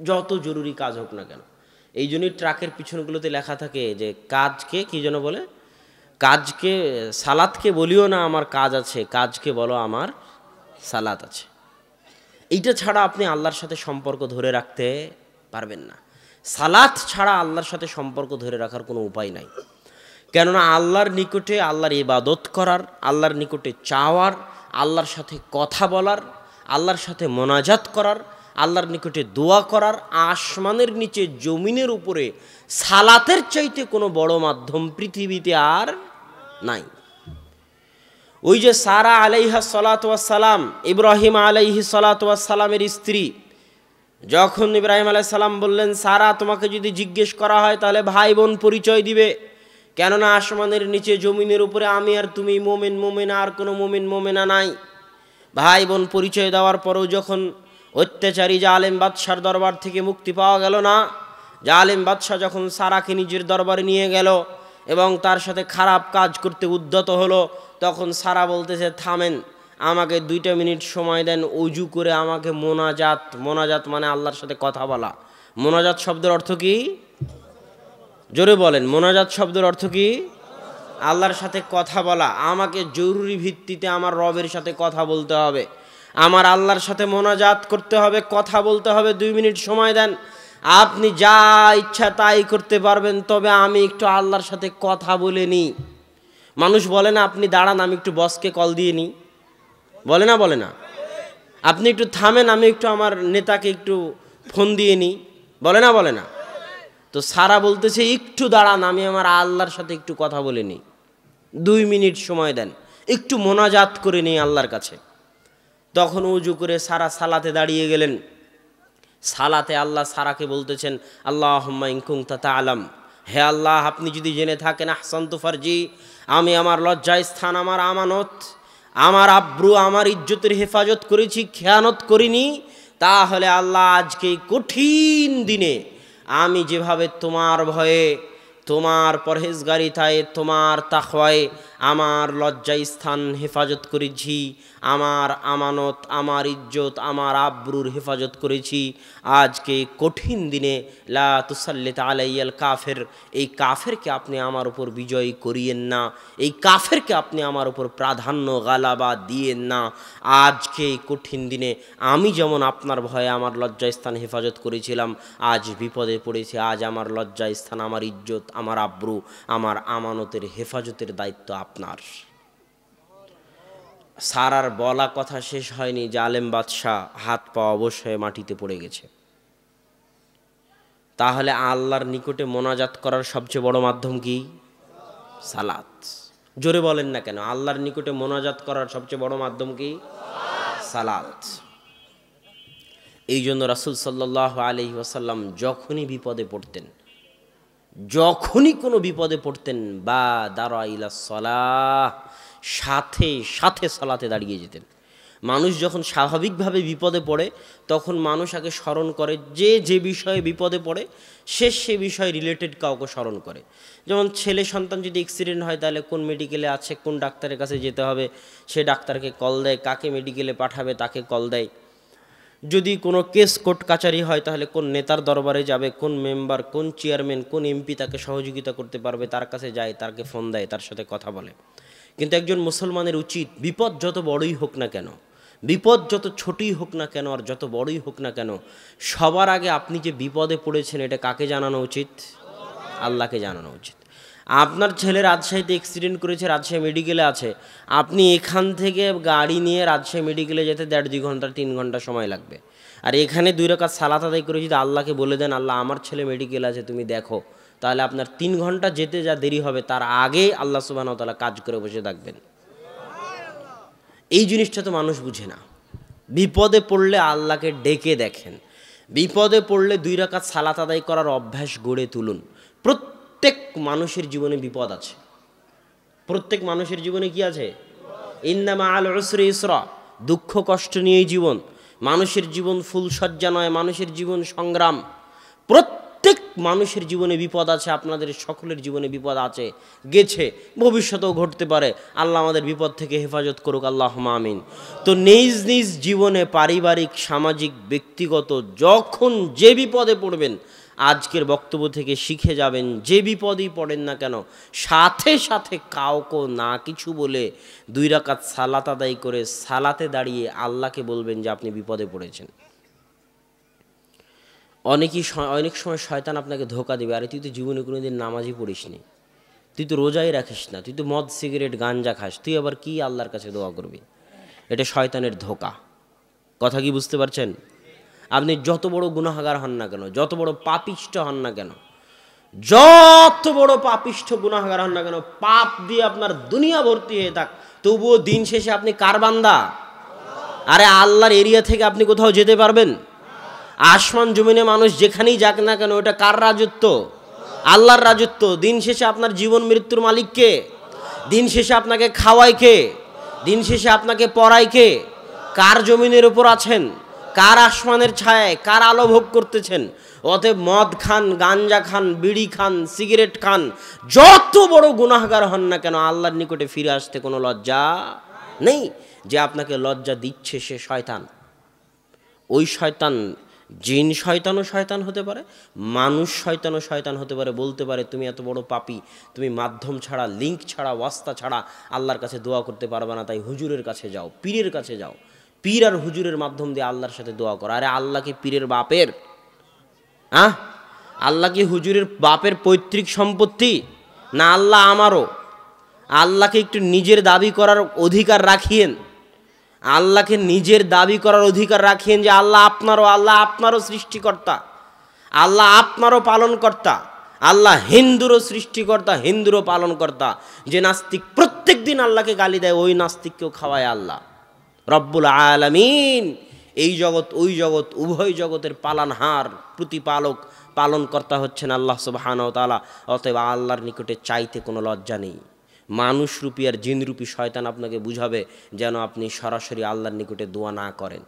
যত জরুরি কাজ হোক না কেন। এই জন্যই ট্রাকের পিছনগুলোতে লেখা থাকে যে কাজকে কি যেন বলে, কাজকে সালাতকে বলিও না আমার কাজ আছে, কাজকে বলো আমার সালাত আছে। এইটা ছাড়া আপনি আল্লাহর সাথে সম্পর্ক ধরে রাখতে পারবেন না। সালাত ছাড়া আল্লাহর সাথে সম্পর্ক ধরে রাখার কোনো উপায় নাই। কেননা আল্লাহর নিকটে আল্লাহর ইবাদত করার, আল্লাহর নিকটে চাওয়ার, আল্লাহর সাথে কথা বলার, আল্লাহর সাথে মোনাজাত করার, আল্লাহর নিকটে দোয়া করার, আসমানের নিচে জমিনের উপরে সালাতের চাইতে কোনো বড় মাধ্যম পৃথিবীতে আর নাই। ওই যে সারা আলাইহা সালাতু ওয়াস সালাম, ইব্রাহিম আলাইহি সালাতু ওয়াস সালামের স্ত্রী, যখন ইব্রাহিম আলাইহিস সালাম বললেন সারা তোমাকে যদি জিজ্ঞেস করা হয় তাহলে ভাই বোন পরিচয় দিবে, কেননা আসমানের নিচে জমিনের উপরে আমি আর তুমি মোমেন মোমেনা, আর কোনো মোমেন মোমেনা নাই। ভাই বোন পরিচয় দেওয়ার পরেও যখন অত্যাচারী জালেম বাদশার দরবার থেকে মুক্তি পাওয়া গেল না, জালেম বাদশা যখন সারাকে নিজের দরবারে নিয়ে গেল এবং তার সাথে খারাপ কাজ করতে উদ্যত হলো, তখন সারা বলতেছে থামেন, আমাকে 2টা মিনিট সময় দেন, অজু করে আমাকে মোনাজাত, মোনাজাত মানে আল্লাহর সাথে কথা বলা। মোনাজাত শব্দের অর্থ কি? জোরে বলেন, মোনাজাত শব্দের অর্থ কি? আল্লাহর সাথে কথা বলা। আমাকে জরুরি ভিত্তিতে আমার রবের সাথে কথা বলতে হবে, আমার আল্লাহর সাথে মোনাজাত করতে হবে, কথা বলতে হবে। 2 মিনিট সময় দেন, আপনি যা ইচ্ছা তাই করতে পারবেন, তবে আমি একটু আল্লাহর সাথে কথা বলে নিই। মানুষ বলে না আপনি দাঁড়ান আমি একটু বসকে কল দিয়ে নিই, বলে না? বলে না? আপনি একটু থামেন, আমি একটু আমার নেতাকে একটু ফোন দিয়ে নিই, বলে না বলে না? তো সারা বলতেছে একটু দাঁড়ান, আমি আমার আল্লাহর সাথে একটু কথা বলে নিই, 2 মিনিট সময় দেন, একটু মোনাজাত করে নিই আল্লাহর কাছে। তখন উজু করে সারা সালাতে দাঁড়িয়ে গেলেন। সালাতে আল্লাহ সারাকে বলতেছেন, আল্লাহুম্মা ইন কুনতা তা'লাম, হে আল্লাহ আপনি যদি জেনে থাকেন, আহসানতু ফারজি, আমি আমার লজ্জা স্থান, আমার আমানত, আমার আব্রু, আমার ইজ্জতের হেফাজত করেছি, খেয়ানত করিনি, তাহলে আল্লাহ আজকে কঠিন দিনে আমি যেভাবে তোমার ভয়ে, তোমার পরহেজগারিতায়, তোমার তাকওয়ায় আমার লজ্জা স্থান হেফাজত করেছি, আমার আমানত, আমার ইজ্জত, আমার আব্রুর হেফাজত করেছি, আজকে কঠিন দিনে লা তুসাল্লিত আলাইয়াল কাফের, এই কাফেরকে আপনি আমার উপর বিজয়ী করিয়েন না, এই কাফেরকে আপনি আমার উপর প্রাধান্য গালাবা দিয়েন না। আজকে এই কঠিন দিনে আমি যেমন আপনার ভয়ে আমার লজ্জা স্থান হেফাজত করেছিলাম, আজ বিপদে পড়েছি, আজ আমার লজ্জা স্থান, আমার ইজ্জত, আমার আব্রু, আমার আমানতের হেফাজতের দায়িত্ব আপনার। সারার বলা কথা শেষ হয়নি, জালেম বাদশাহ হাত পা অবশ্যই মাটিতে পড়ে গেছে। তাহলে আল্লাহর নিকটে মোনাজাত করার সবচেয়ে বড় মাধ্যম কি? সালাত। জোরে বলেন না কেন? আল্লাহর নিকটে মোনাজাত করার সবচেয়ে বড় মাধ্যম কি? সালাত। এই জন্য রাসূল সাল্লাল্লাহু আলাইহি ওয়াসাল্লাম যখনই বিপদে পড়তেন, যখনই কোনো বিপদে পড়তেন, বা দাঁড়া ইলা সালাহ, সাথে সাথে সালাতে দাঁড়িয়ে যেতেন। মানুষ যখন স্বাভাবিকভাবে বিপদে পড়ে তখন মানুষ আগে স্মরণ করে, যে বিষয়ে বিপদে পড়ে সে বিষয়ে রিলেটেড কাউকে স্মরণ করে। যেমন ছেলে সন্তান যদি অ্যাক্সিডেন্ট হয়, তাহলে কোন মেডিকেলে আছে, কোন ডাক্তারের কাছে যেতে হবে, সে ডাক্তারকে কল দেয়, কাকে মেডিকেলে পাঠাবে তাকে কল দেয়। যদি কোনো কেস কোর্ট কাচারি হয়, তাহলে কোন নেতার দরবারে যাবে, কোন মেম্বার, কোন চেয়ারম্যান, কোন এমপি তাকে সহযোগিতা করতে পারবে, তার কাছে যায়, তাকে ফোন দেয়, তার সাথে কথা বলে। কিন্তু একজন মুসলমানের উচিত, বিপদ যত বড়ই হোক না কেন, বিপদ যত ছোটই হোক না কেন, আর যত বড়ই হোক না কেন, সবার আগে আপনি যে বিপদে পড়েছেন এটা কাকে জানানো উচিত? আল্লাহকে জানানো উচিত। আপনার ছেলে রাজশাহীতে অ্যাক্সিডেন্ট করেছে, রাজশাহী মেডিকেলে আছে, আপনি এখান থেকে গাড়ি নিয়ে রাজশাহী মেডিকেলে যেতে 1.5-2 ঘন্টা 3 ঘন্টা সময় লাগবে। আর এখানে 2 রাকাত সালাত আদায় করে যদি আল্লাহকে বলে দেন, আল্লাহ আমার ছেলে মেডিকেল আছে তুমি দেখো, তাহলে আপনার 3 ঘন্টা যেতে যা দেরি হবে, তার আগে আল্লাহ সুবহানাহু ওয়া তাআলা কাজ করে বসে থাকবেন। এই জিনিসটা তো মানুষ বুঝে না। বিপদে পড়লে আল্লাহকে ডেকে দেখেন, বিপদে পড়লে 2 রাকাত সালাত আদায় করার অভ্যাস গড়ে তুলুন। প্রত্যেক মানুষের জীবনে বিপদ আছে, প্রত্যেক মানুষের জীবনে কি আছে? ইন্না মাআল উসরি ইসরা, দুঃখ কষ্ট নিয়েই জীবন। মানুষের জীবন ফুলসজ্জা নয়, মানুষের জীবন সংগ্রাম। প্রত্যেক মানুষের জীবনে বিপদ আছে, আপনাদের সকলের জীবনে বিপদ আছে, গেছে, ভবিষ্যতেও ঘটতে পারে। আল্লাহ আমাদের বিপদ থেকে হেফাজত করুক, আল্লাহুম্মা আমিন। তো নিজ নিজ জীবনে, পারিবারিক, সামাজিক, ব্যক্তিগত, যখন যে বিপদে পড়বেন, আজকের বক্তব্য থেকে শিখে যাবেন, যে বিপদই পড়েন না কেন, সাথে সাথে কাউকে না কিছু বলে 2 রাকাত সালাত আদায় করে সালাতে দাঁড়িয়ে আল্লাহকে বলবেন যে আপনি বিপদে পড়েছেন। অনেক সময় শয়তান আপনাকে ধোকা দেবে, আরে তুই তো জীবনে কোনোদিন নামাজই পড়িসনি, তুই তো রোজাই রাখিস না, তুই তো মদ সিগারেট গাঞ্জা খাস, তুই আবার কি আল্লাহর কাছে দোয়া করবি? এটা শয়তানের ধোকা। কথা কি বুঝতে পারছেন? আপনি যত বড় গুনাহগার হন না কেন, যত বড় পাপিষ্ঠ হন না কেন, যত বড় পাপিষ্ঠ গুনাহগার হন না কেন, পাপ দিয়ে আপনার দুনিয়া ভর্তি হয়ে থাক, তবুও দিন শেষে আপনি কার বান্দা? আরে আল্লাহর এরিয়া থেকে আপনি কোথাও যেতে পারবেন? আসমান জমিনে মানুষ যেখানেই যাক না কেন, ওটা কার রাজত্ব? আল্লাহর রাজত্ব। দিন শেষে আপনার জীবন মৃত্যুর মালিক কে? দিন শেষে আপনাকে খাওয়ায় কে? দিন শেষে আপনাকে পড়ায় কে? কার জমিনের উপর আছেন? কার আসমানের ছায়ায়, কার আলো ভোগ করতেছেন? অতএব মদ খান, গাঞ্জা খান, বিড়ি খান, সিগারেট খান, যত বড় গুনাহগার হন না কেন, আল্লাহর নিকটে ফিরে আসতে কোনো লজ্জা নেই। যে আপনাকে লজ্জা দিচ্ছে সে শয়তান। ওই শয়তান জিন শয়তানও শয়তান হতে পারে, মানুষ শয়তানও শয়তান হতে পারে। বলতে পারে তুমি এত বড় পাপী, তুমি মাধ্যম ছাড়া, লিঙ্ক ছাড়া, ওয়াস্তা ছাড়া আল্লাহর কাছে দোয়া করতে পারবে না, তাই হুজুরের কাছে যাও, পীরের কাছে যাও, পীর আর হুজুরের মাধ্যম দিয়ে আল্লাহর সাথে দোয়া করো। আরে আল্লাহ কি পীরের বাপের? আল্লাহ কি হুজুরের বাপের পৈতৃক সম্পত্তি? না, আল্লাহ আমারও। আল্লাহকে একটু নিজের দাবি করার অধিকার রাখিয়েন। আল্লাহকে নিজের দাবি করার অধিকার রাখেন যে আল্লাহ আপনারও সৃষ্টিকর্তা, আল্লাহ আপনারও পালনকর্তা, আল্লাহ হিন্দুরও সৃষ্টিকর্তা, হিন্দুরও পালনকর্তা। যে নাস্তিক প্রত্যেক দিন আল্লাহকে গালি দেয়, ওই নাস্তিককেও খাওয়ায় আল্লাহ রব্বুল আলামিন। এই জগৎ ওই জগৎ উভয় জগতের পালনহার, প্রতিপালক, পালনকর্তা হচ্ছেন আল্লাহ সুবহানাহু ওয়া তাআলা। অতএব আল্লাহর নিকটে চাইতে কোনো লজ্জা নেই। মানুষরূপী আর জিনরূপী শয়তান আপনাকে বুঝাবে যেন আপনি সরাসরি আল্লাহর নিকটে দোয়া না করেন।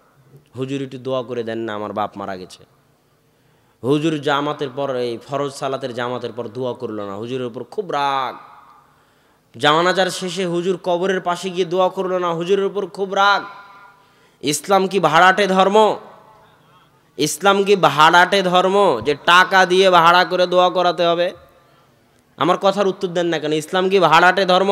হুজুর একটু দোয়া করে দেন না, আমার বাপ মারা গেছে। হুজুর জামাতের পর, এই ফরজ সালাতের জামাতের পর দোয়া করলো না, হুজুরের উপর খুব রাগ। জানাজার শেষে হুজুর কবরের পাশে গিয়ে দোয়া করলো না, হুজুরের উপর খুব রাগ। ইসলাম কি ভাড়াটে ধর্ম? ইসলাম কি ভাড়াটে ধর্ম যে টাকা দিয়ে ভাড়া করে দোয়া করাতে হবে? আমার কথার উত্তর দেন না কেন? ইসলাম কি ভাড়াটে ধর্ম?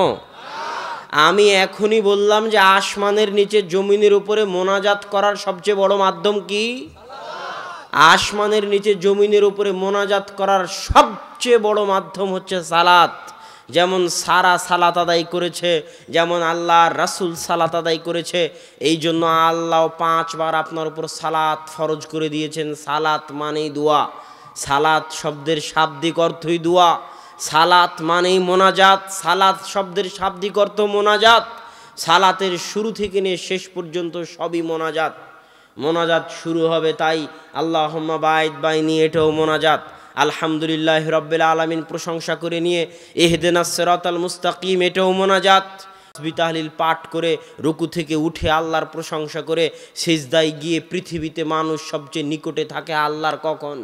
আমি এখনই বললাম যে আসমানের নিচে জমিনের উপরে মোনাজাত করার সবচেয়ে বড় মাধ্যম কি? আসমানের নিচে জমিনের উপরে মোনাজাত করার সবচেয়ে বড় মাধ্যম হচ্ছে সালাত। যেমন সারা সালাত আদায় করেছে, যেমন আল্লাহর রাসূল সালাত আদায় করেছে, এই জন্য আল্লাহ 5 বার আপনার উপর সালাত ফরজ করে দিয়েছেন। সালাত মানেই দোয়া, সালাত শব্দের শাব্দিক অর্থই দোয়া, সালাত মানেই মোনাজাত, সালাত শব্দের শাব্দিক অর্থ মোনাজাত। সালাতের শুরু থেকে নিয়ে শেষ পর্যন্ত সবই মোনাজাত। মোনাজাত শুরু হবে তাই আল্লাহুম্মা বাইদ বাইনি, এটাও মোনাজাত। আলহামদুলিল্লাহ রাব্বিল আলামিন প্রশংসা করে নিয়ে ইহদিনাস সিরাতাল মুস্তাকিম, এটাও মোনাজাত। তাসবিহ তাহলিল পাঠ করে রুকু থেকে উঠে আল্লাহর প্রশংসা করে সিজদায় গিয়ে, পৃথিবীতে মানুষ সবচেয়ে নিকটে থাকে আল্লাহর কখন?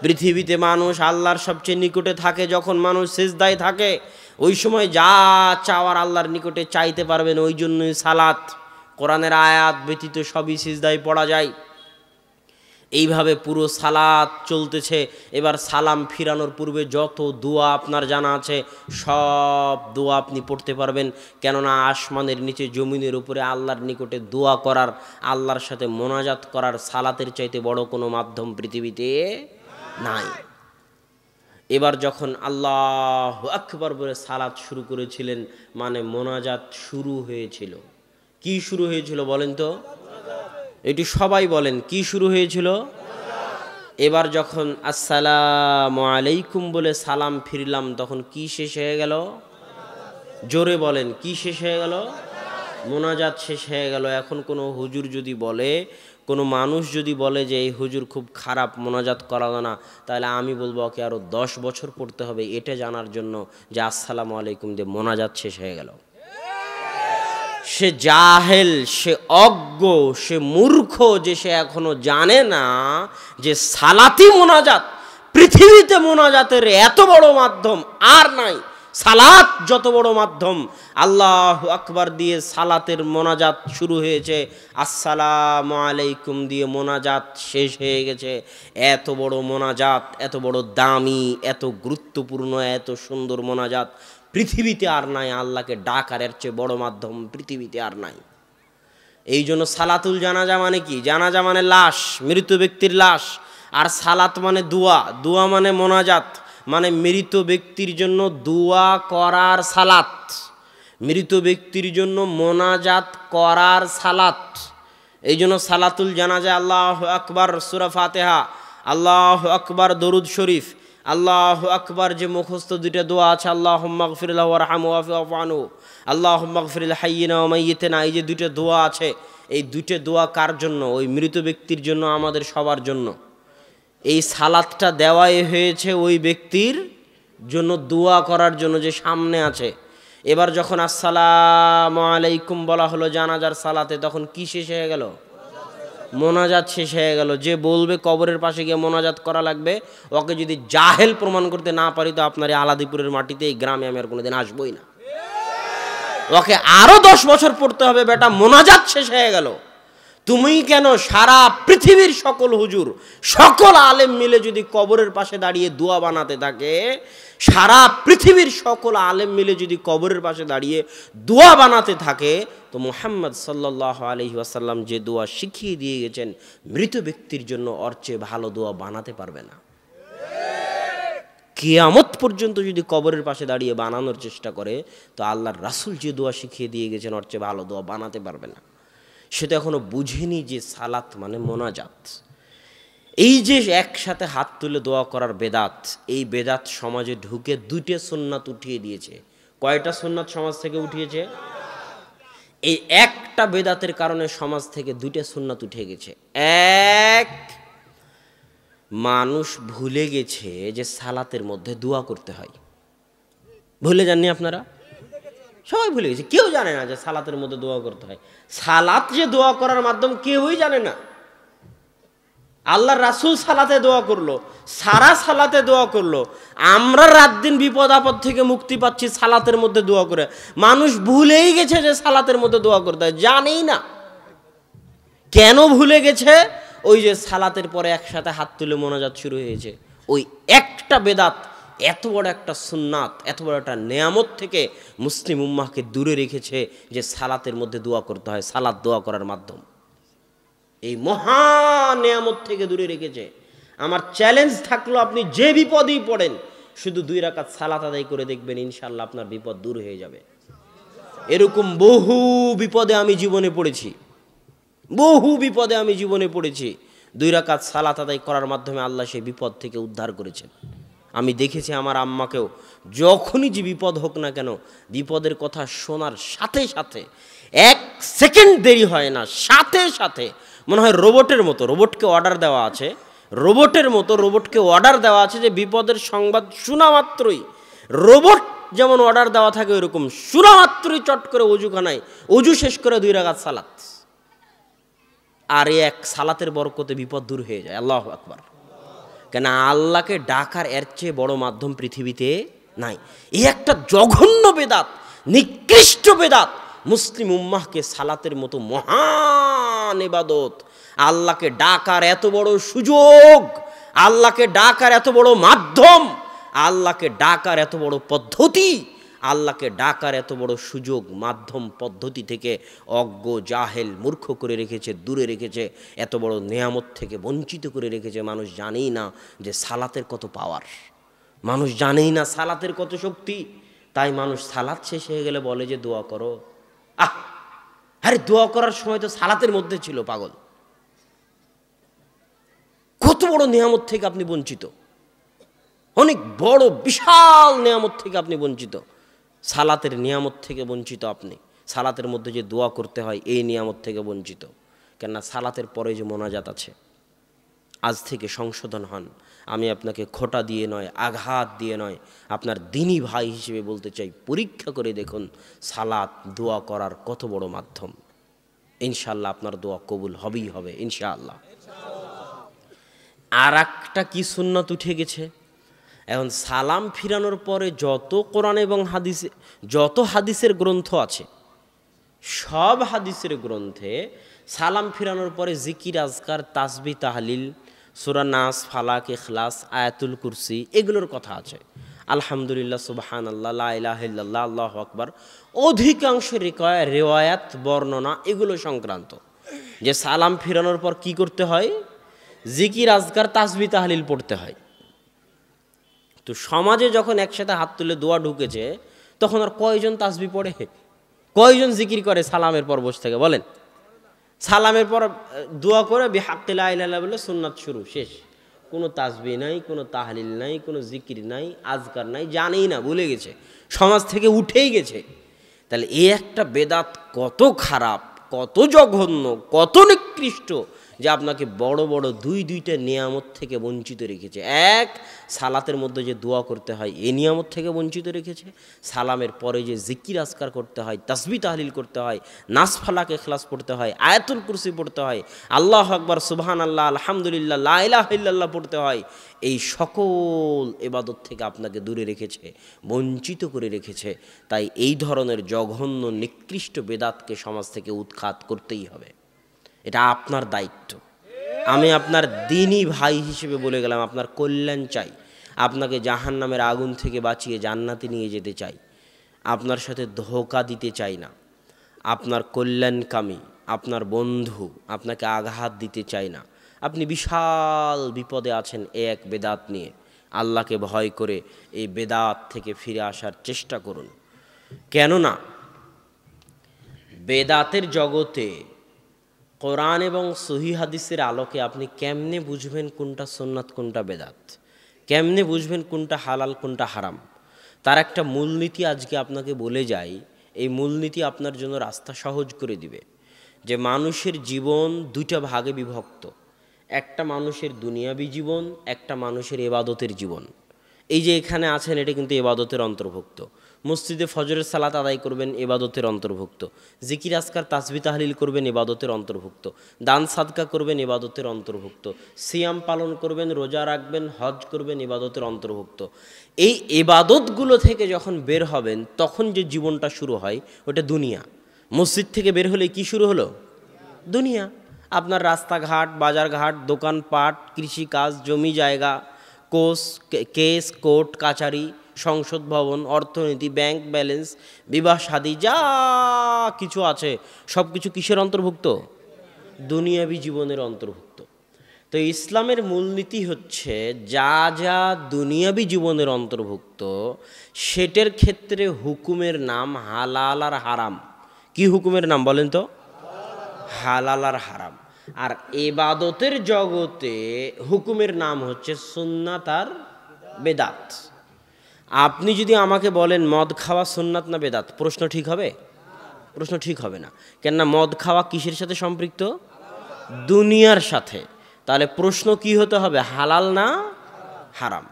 পৃথিবীতে মানুষ আল্লাহর সবচেয়ে নিকটে থাকে যখন মানুষ সিজদায় থাকে। ওই সময় যা চাওয়ার আল্লাহর নিকটে চাইতে পারবেন। ওই জন্যই সালাত, কোরআনের আয়াত ব্যতীত সবই সিজদায় পড়া যায়। এইভাবে পুরো সালাত চলতেছে। এবার সালাম ফিরানোর পূর্বে যত দোয়া আপনার জানা আছে সব দোয়া আপনি পড়তে পারবেন, কেননা আসমানের নিচে জমিনের উপরে আল্লাহর নিকটে দোয়া করার, আল্লাহর সাথে মোনাজাত করার সালাতের চাইতে বড় কোনো মাধ্যম পৃথিবীতে নাই। এবার যখন আল্লাহু আকবার বলে সালাত শুরু করেছিলেন, মানে মোনাজাত শুরু হয়েছিল। কি শুরু হয়েছিল বলেন তো? এটি সবাই বলেন, কি শুরু হয়েছিল? এবার যখন আসসালামু আলাইকুম বলে সালাম ফিরলাম, তখন কি শেষ হয়ে গেল? জোরে বলেন, কি শেষ হয়ে গেল? মোনাজাত শেষ হয়ে গেল। এখন কোনো হুজুর যদি বলে, কোনো মানুষ যদি বলে যে এই হুজুর খুব খারাপ, মোনাজাত করালো না, তাহলে আমি বলবো ওকে আরও 10 বছর পড়তে হবে এটা জানার জন্য যে আসসালামু আলাইকুম দিয়ে মোনাজাত শেষ হয়ে গেল। সে জাহেল, সে অজ্ঞ, সে মূর্খ যে সে এখনো জানে না যে সালাতি মোনাজাত, পৃথিবীতে মোনাজাতের এত বড় মাধ্যম আর নাই। সালাত যত বড় মাধ্যম, আল্লাহু আকবার দিয়ে সালাতের মোনাজাত শুরু হয়েছে, আসসালামু আলাইকুম দিয়ে মোনাজাত শেষ হয়ে গেছে। এত বড় মোনাজাত, এত বড় দামি, এত গুরুত্বপূর্ণ, এত সুন্দর মোনাজাত পৃথিবীতে আর নাই। আল্লাহকে ডাকার এর চেয়ে বড় মাধ্যম পৃথিবীতে আর নাই। এই জন্য সালাতুল জানাজা মানে কি? জানাজা মানে লাশ, মৃত ব্যক্তির লাশ। আর সালাত মানে দোয়া, দোয়া মানে মোনাজাত, মানে মৃত ব্যক্তির জন্য দোয়া করার সালাত, মৃত ব্যক্তির জন্য মোনাজাত করার সালাত। এই জন্য সালাতুল জানাজা আল্লাহু আকবার সূরা ফাতিহা, আল্লাহু আকবার দরুদ শরীফ, আল্লাহু আকবার যে মুখস্থ দুইটা দোয়া আছে, আল্লাহুম্মা গফির লাহু ওয়ারহামহু ওয়াফু আনহু, আল্লাহুম্মা গফির লিল হাইয়িনা ওয়া মাইয়িতিনা, এই যে দুইটা দোয়া আছে, এই দুইটা দোয়া কার জন্য? ওই মৃত ব্যক্তির জন্য, আমাদের সবার জন্য। এই সালাতটা দেওয়াই হয়েছে ওই ব্যক্তির জন্য, দোয়া করার জন্য যে সামনে আছে। এবার যখন আসসালামু আলাইকুম বলা হলো জানাজার সালাতে, তখন কি শেষ হয়ে গেল? মোনাজাত শেষ হয়ে গেল। যে বলবে কবরের পাশে গিয়ে মোনাজাত করা লাগবে, ওকে যদি জাহেল প্রমাণ করতে না পারি, তো আপনার এই আলাদিপুরের মাটিতে, এই গ্রামে আমি আর কোনোদিন আসবই না। ওকে আরো 10 বছর পড়তে হবে। বেটা, মোনাজাত শেষ হয়ে গেল। তুমি কেন সারা পৃথিবীর সকল হুজুর, সকল আলেম মিলে যদি কবরের পাশে দাঁড়িয়ে দোয়া বানাতে থাকে, সারা পৃথিবীর সকল আলেম মিলে যদি কবরের পাশে দাঁড়িয়ে দোয়া বানাতে থাকে, তো মুহাম্মদ সাল্লাল্লাহু আলাইহি ওয়াসাল্লাম যে দোয়া শিখিয়ে দিয়ে গেছেন মৃত ব্যক্তির জন্য, ওর চেয়ে ভালো দোয়া বানাতে পারবে না। কিয়ামত পর্যন্ত যদি কবরের পাশে দাঁড়িয়ে বানানোর চেষ্টা করে, তো আল্লাহর রাসূল যে দোয়া শিখিয়ে দিয়ে গেছেন ওর চেয়ে ভালো দোয়া বানাতে পারবে না। সে তো এখনো বুঝেনি যে সালাত মানে মোনাজাত। এই যে একসাথে হাত তুলে দোয়া করার বেদাত, এই বেদাত সমাজে ঢুকে দুইটা সুন্নাত উঠিয়ে দিয়েছে। কয়টা সুন্নাত সমাজ থেকে উঠিয়েছে? এই একটা বেদাতের কারণে সমাজ থেকে দুইটা সুন্নাত উঠে গেছে। এক, মানুষ ভুলে গেছে যে সালাতের মধ্যে দোয়া করতে হয়। ভুলে যাননি আপনারা? সবাই ভুলে গেছে, কেউ জানে না যে সালাতের মধ্যে দোয়া করতে হয়। সালাত যে দোয়া করার মাধ্যম কেউই জানে না। আল্লাহ রাসূল সালাতে দোয়া করলো, সারা সালাতে দোয়া করলো। আমরা রাত দিন বিপদ আপদ থেকে মুক্তি পাচ্ছি সালাতের মধ্যে দোয়া করে। মানুষ ভুলেই গেছে যে সালাতের মধ্যে দোয়া করতে হয়, জানেই না। কেন ভুলে গেছে? ওই যে সালাতের পরে একসাথে হাত তুলে মোনাজাত শুরু হয়েছে, ওই একটা বেদাত এত বড় একটা সুন্নাত, এত বড় একটা নেয়ামত থেকে মুসলিম উম্মাহকে দূরে রেখেছে যে সালাতের মধ্যে দোয়া করতে হয়, সালাত দোয়া করার মাধ্যম। এই মহা নেয়ামত থেকে দূরে রেখেছে। আমার চ্যালেঞ্জ থাকলো, আপনি যে বিপদেই পড়েন শুধু 2 রাকাত সালাত আদায় করে দেখবেন, ইনশাআল্লাহ আপনার বিপদ দূর হয়ে যাবে। এরকম বহু বিপদে আমি জীবনে পড়েছি, বহু বিপদে আমি জীবনে পড়েছি। 2 রাকাত সালাত আদায় করার মাধ্যমে আল্লাহ সেই বিপদ থেকে উদ্ধার করেছেন। আমি দেখেছি আমার আম্মাকেও, যখনই যে বিপদ হোক না কেন, বিপদের কথা শোনার সাথে সাথে 1 সেকেন্ড দেরি হয় না, সাথে সাথে মনে হয় রোবটের মতো, রোবটকে অর্ডার দেওয়া আছে, রোবটের মতো রোবটকে অর্ডার দেওয়া আছে যে বিপদের সংবাদ শোনা মাত্রই, রোবট যেমন অর্ডার দেওয়া থাকে ওইরকম শোনা মাত্রই চট করে অজুখানায় অজু শেষ করে 2 রাকাত সালাত। আর এই এক সালাতের বরকতে বিপদ দূর হয়ে যায়। আল্লাহু আকবার। কেন? আল্লাহকে ডাকার এর চেয়ে বড় মাধ্যম পৃথিবীতে নাই। এই একটা জঘন্য বেদাত, নিকৃষ্ট বেদাত মুসলিম উম্মাহকে সালাতের মতো মহান ইবাদত, আল্লাহকে ডাকার এত বড় সুযোগ, আল্লাহকে ডাকার এত বড় মাধ্যম, আল্লাহকে ডাকার এত বড় পদ্ধতি, আল্লাহকে ডাকার এত বড় সুযোগ মাধ্যম পদ্ধতি থেকে অজ্ঞ জাহেল মূর্খ করে রেখেছে, দূরে রেখেছে, এত বড় নেয়ামত থেকে বঞ্চিত করে রেখেছে। মানুষ জানেই না যে সালাতের কত পাওয়ার, মানুষ জানেই না সালাতের কত শক্তি। তাই মানুষ সালাত শেষ হয়ে গেলে বলে যে দোয়া করো। আরে দোয়া করার সময় তো সালাতের মধ্যে ছিল, পাগল। কত বড় নেয়ামত থেকে আপনি বঞ্চিত, অনেক বড় বিশাল নেয়ামত থেকে আপনি বঞ্চিত। সালাতের নিয়ামত থেকে বঞ্চিত আপনি। সালাতের মধ্যে যে দোয়া করতে হয় এই নিয়ামত থেকে বঞ্চিত। কেননা সালাতের পরে যে মোনাজাত আছে, আজ থেকে সংশোধন হন। আমি আপনাকে খোঁটা দিয়ে নয়, আঘাত দিয়ে নয়, আপনার দ্বীনী ভাই হিসেবে বলতে চাই, পরীক্ষা করে দেখুন সালাত দোয়া করার কত বড় মাধ্যম। ইনশাআল্লাহ আপনার দোয়া কবুল হবেই হবে ইনশাআল্লাহ। আর একটা কি সুন্নাত উঠে গেছে, এখন সালাম ফিরানোর পরে যত কোরআন এবং হাদিসে যত হাদিসের গ্রন্থ আছে, সব হাদিসের গ্রন্থে সালাম ফিরানোর পরে জিকির আজকার তাসবিহ তাহলিল সূরা নাস ফালাক ইখলাস আয়াতুল কুরসি এগুলোর কথা আছে। আলহামদুলিল্লাহ সুবহানাল্লাহ লা ইলাহা ইল্লাল্লাহ আল্লাহু আকবার, অধিকাংশ রিওয়ায়াত বর্ণনা এগুলো সংক্রান্ত যে সালাম ফিরানোর পর কি করতে হয়, জিকির আজকার তাসবিহ তাহলিল পড়তে হয়। তো সমাজে যখন একসাথে হাত তুলে দোয়া ঢুকেছে, তখন আর কয়জন তাসবিহ পড়ে, কয়জন জিকির করে সালামের পর বসে থেকে? বলেন। সালামের পর দোয়া করে বিহাক্কি লা ইলাহা ইল্লাল্লাহ বলে সুন্নাত শুরু, শেষ। কোনো তাসবিহ নাই, কোনো তাহলিল নাই, কোনো জিকির নাই, আজকার নাই, জানেই না, ভুলে গেছে, সমাজ থেকে উঠেই গেছে। তাহলে এই একটা বেদাত কত খারাপ, কত জঘন্য, কত নিকৃষ্ট যে আপনাকে বড় বড় দুইটা নিয়ামত থেকে বঞ্চিত রেখেছে। এক, সালাতের মধ্যে যে দোয়া করতে হয় এই নিয়ামত থেকে বঞ্চিত রেখেছে। সালামের পরে যে জিকির আজকার করতে হয়, তাসবিহ তাহলিল করতে হয়, নাস ফালাক ইখলাস পড়তে হয়, আয়াতুল কুরসি পড়তে হয়, আল্লাহু আকবার সুবহানাল্লাহ আলহামদুলিল্লাহ লা ইলাহা ইল্লাল্লাহ পড়তে হয়, এই সকল ইবাদত থেকে আপনাকে দূরে রেখেছে, বঞ্চিত করে রেখেছে। তাই এই ধরনের জঘন্য নিকৃষ্ট বেদাতকে সমাজ থেকে উৎখাত করতেই হবে। এটা আপনার দায়িত্ব। আমি আপনার দ্বীনী ভাই হিসেবে বলে গেলাম, আপনার কল্যাণ চাই, আপনাকে জাহান্নামের আগুন থেকে বাঁচিয়ে জান্নাতে নিয়ে যেতে চাই, আপনার সাথে ধোঁকা দিতে চাই না, আপনার কল্যাণকামী, আপনার বন্ধু, আপনাকে আঘাত দিতে চাই না। আপনি বিশাল বিপদে আছেন এক বেদাত নিয়ে, আল্লাহকে ভয় করে এই বেদাত থেকে ফিরে আসার চেষ্টা করুন। কেননা বেদাতের জগতে কোরআন এবং সহিহ হাদিসের আলোকে আপনি কেমনে বুঝবেন কোনটা সুন্নাত কোনটা বেদাত, কেমনে বুঝবেন কোনটা হালাল কোনটা হারাম, তার একটা মূলনীতি আজকে আপনাকে বলে যাই। এই মূলনীতি আপনার জন্য রাস্তা সহজ করে দিবে। যে মানুষের জীবন দুইটা ভাগে বিভক্ত, একটা মানুষের দুনিয়াবী জীবন, একটা মানুষের ইবাদতের জীবন। এই যে এখানে আছেন এটা কিন্তু ইবাদতের অন্তর্ভুক্ত। মসজিদে ফজরের সালাত আদায় করবেন, ইবাদতের অন্তর্ভুক্ত। জিকির আজকার তাসবিহ তাহলিল করবেন, ইবাদতের অন্তর্ভুক্ত। দান সাদকা করবেন, ইবাদতের অন্তর্ভুক্ত। সিয়াম পালন করবেন, রোজা রাখবেন, হজ করবেন, ইবাদতের অন্তর্ভুক্ত। এই ইবাদতগুলো থেকে যখন বের হবেন তখন যে জীবনটা শুরু হয় ওটা দুনিয়া। মসজিদ থেকে বের হলে কি শুরু হলো? দুনিয়া। আপনার রাস্তাঘাট, বাজারঘাট, দোকানপাট, কৃষিকাজ, জমি জায়গা, কেস কোর্ট কাচারি, সংসদ ভবন, অর্থনীতি, ব্যাংক ব্যালেন্স, বিবাহ শাদী, যা কিছু আছে সব কিছু কিসের অন্তর্ভুক্ত? দুনিয়াবী জীবনের অন্তর্ভুক্ত। তো ইসলামের মূলনীতি হচ্ছে যা যা দুনিয়াবী জীবনের অন্তর্ভুক্ত সেটার ক্ষেত্রে হুকুমের নাম হালাল আর হারাম। কি হুকুমের নাম বলেন তো? হালাল আর হারাম। আর ইবাদতের জগতে হুকুমের নাম হচ্ছে সুন্নাত আর বেদাত। আপনি যদি আমাকে বলেন মদ খাওয়া সুন্নাত না বেদাত, প্রশ্ন ঠিক হবে? প্রশ্ন ঠিক হবে না। কেননা মদ খাওয়া কিসের সাথে সম্পৃক্ত? দুনিয়ার সাথে। তাহলে প্রশ্ন কি হতে হবে? হালাল না হারাম।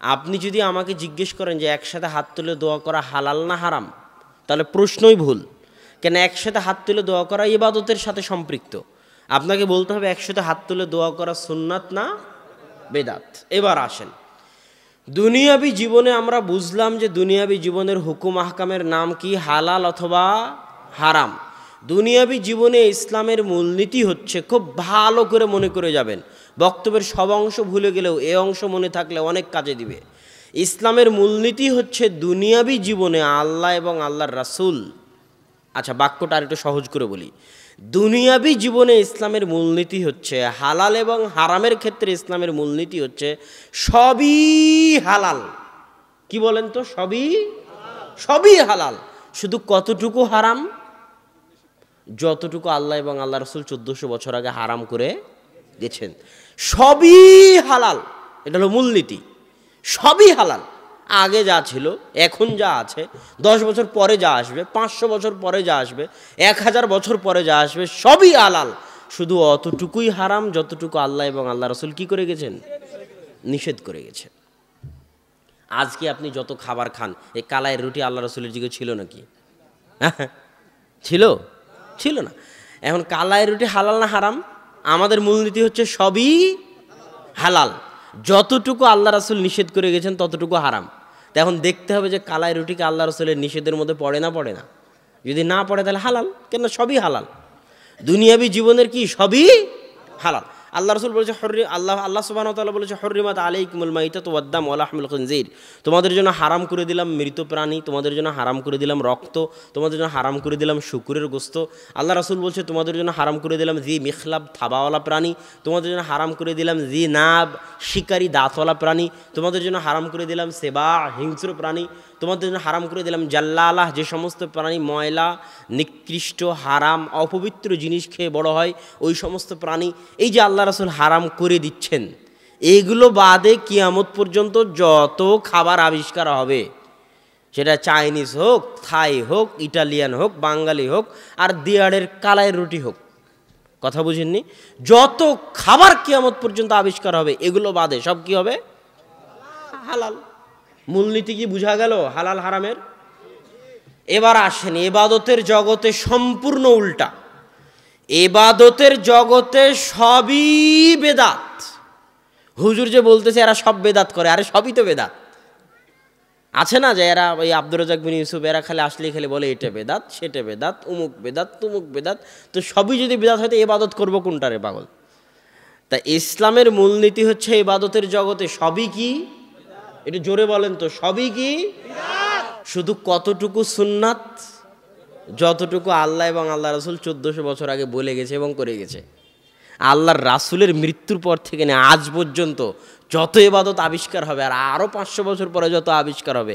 আপনি যদি আমাকে জিজ্ঞেস করেন যে একসাথে হাত তুলে দোয়া করা হালাল না হারাম, তাহলে প্রশ্নই ভুল। কেন একসাথে হাত তুলে দোয়া করা ইবাদতের সাথে সম্পৃক্ত। আপনাকে বলতে হবে একসাথে হাত তুলে দোয়া করা সুন্নাত না বেদাত। এবার আসেন দুনিয়াবী জীবনে। আমরা বুঝলাম যে দুনিয়াবী জীবনের হুকুম আহকামের নাম কি? হালাল অথবা হারাম। দুনিয়াবী জীবনে ইসলামের মূলনীতি হচ্ছে, খুব ভালো করে মনে করে যাবেন, বক্তব্যের সব অংশ ভুলে গেলেও এ অংশ মনে থাকলে অনেক কাজে দিবে। ইসলামের মূলনীতি হচ্ছে দুনিয়াবী জীবনে আল্লাহ এবং আল্লাহর রাসূল। আচ্ছা, বাক্যটা আর একটু সহজ করে বলি। দুনিয়াবী জীবনে ইসলামের মূলনীতি হচ্ছে হালাল এবং হারামের ক্ষেত্রে ইসলামের মূলনীতি হচ্ছে সবই হালাল। কি বলেন তো? সবই হালাল। শুধু কতটুকু হারাম? যতটুকু আল্লাহ এবং আল্লাহ রাসূল 1400 বছর আগে হারাম করে গেছেন। সবই হালাল, এটা হলো মূলনীতি। সবই হালাল। আগে যা ছিল, এখন যা আছে, 10 বছর পরে যা আসবে, 500 বছর পরে যা আসবে, 1000 বছর পরে যা আসবে, সবই হালাল। শুধু অতটুকুই হারাম যতটুকু আল্লাহ এবং আল্লাহ রাসূল কি করে গেছেন? নিষেধ করে গেছেন। আজকে আপনি যত খাবার খান, এই কালাইয়ের রুটি আল্লাহ রাসূলের যুগে ছিল নাকি? ছিল না। এখন কালাইয়ের রুটি হালাল না হারাম? আমাদের মূলনীতি হচ্ছে সবই হালাল, যতটুকু আল্লাহ রাসূল নিষেধ করে গেছেন ততটুকু হারাম। তো এখন দেখতে হবে যে কালাই রুটিকে আল্লাহ রাসূলের নিষেধের মধ্যে পড়ে না পড়ে না। যদি না পড়ে তাহলে হালাল, কেন? সবই হালাল। দুনিয়াবী জীবনের কি? সবই হালাল। আল্লাহ রাসূল বলেছে আল্লাহ সুবহানাহু ওয়া তাআলা বলেছে হুররিমাত আলাইকুমুল মাইতাতু ওয়াদ দামু ওয়া লাহমুল খিনজির। তোমাদের জন্য হারাম করে দিলাম মৃত প্রাণী, তোমাদের জন্য হারাম করে দিলাম রক্ত, তোমাদের জন্য হারাম করে দিলাম শুকুরের গোশত। আল্লাহ রাসূল বলছে তোমাদের জন্য হারাম করে দিলাম জি মিখলাব থাবাওয়ালা প্রাণী, তোমাদের জন্য হারাম করে দিলাম জি নাব শিকারী দাঁতওয়ালা প্রাণী, তোমাদের জন্য হারাম করে দিলাম সেবা হিংস্র প্রাণী, তোমাদের জন্য হারাম করে দিলাম জাল্লালাহ যে সমস্ত প্রাণী ময়লা নিকৃষ্ট হারাম অপবিত্র জিনিস খেয়ে বড় হয় ওই সমস্ত প্রাণী। এই যে আল্লাহ রাসূল হারাম করে দিচ্ছেন, এইগুলো বাদে কিয়ামত পর্যন্ত যত খাবার আবিষ্কার হবে, সেটা চাইনিজ হোক, থাই হোক, ইটালিয়ান হোক, বাঙালি হোক, আর দিয়াড়ের কালাই রুটি হোক, কথা বুঝেননি? যত খাবার কিয়ামত পর্যন্ত আবিষ্কার হবে এগুলো বাদে সব কি হবে? হালাল। মূলনীতি কি বুঝা গেল হালাল হারামের? এবার আসেন ইবাদতের জগতে সম্পূর্ণ উল্টা। ইবাদতের জগতে সবই বেদাত। হুজুর যে বলতেছে এরা সব বেদাত করে, আরে সবই তো বেদাত। আছে না যে এরা ওই আব্দুর রাজ্জাক বিন ইউসুফ এরা খালি আসলেই খালি বলে এটা বেদাত সেটা বেদাত উমুক বেদাত তুমুক বেদাত। তো সবই যদি বেদাত হয় তো ইবাদত করবো কোনটারে পাগল? তা ইসলামের মূলনীতি হচ্ছে ইবাদতের জগতে সবই কি? এটা জোরে বলেন তো, সবই কি? শুধু কতটুকু সুন্নাত? যতটুকু আল্লাহ এবং আল্লাহ রাসূল 1400 বছর আগে বলে গেছে এবং করে গেছে। আল্লাহর রাসূলের মৃত্যুর পর থেকে না আজ পর্যন্ত যত ইবাদত আবিষ্কার হবে আর আরও 500 বছর পরে যত আবিষ্কার হবে,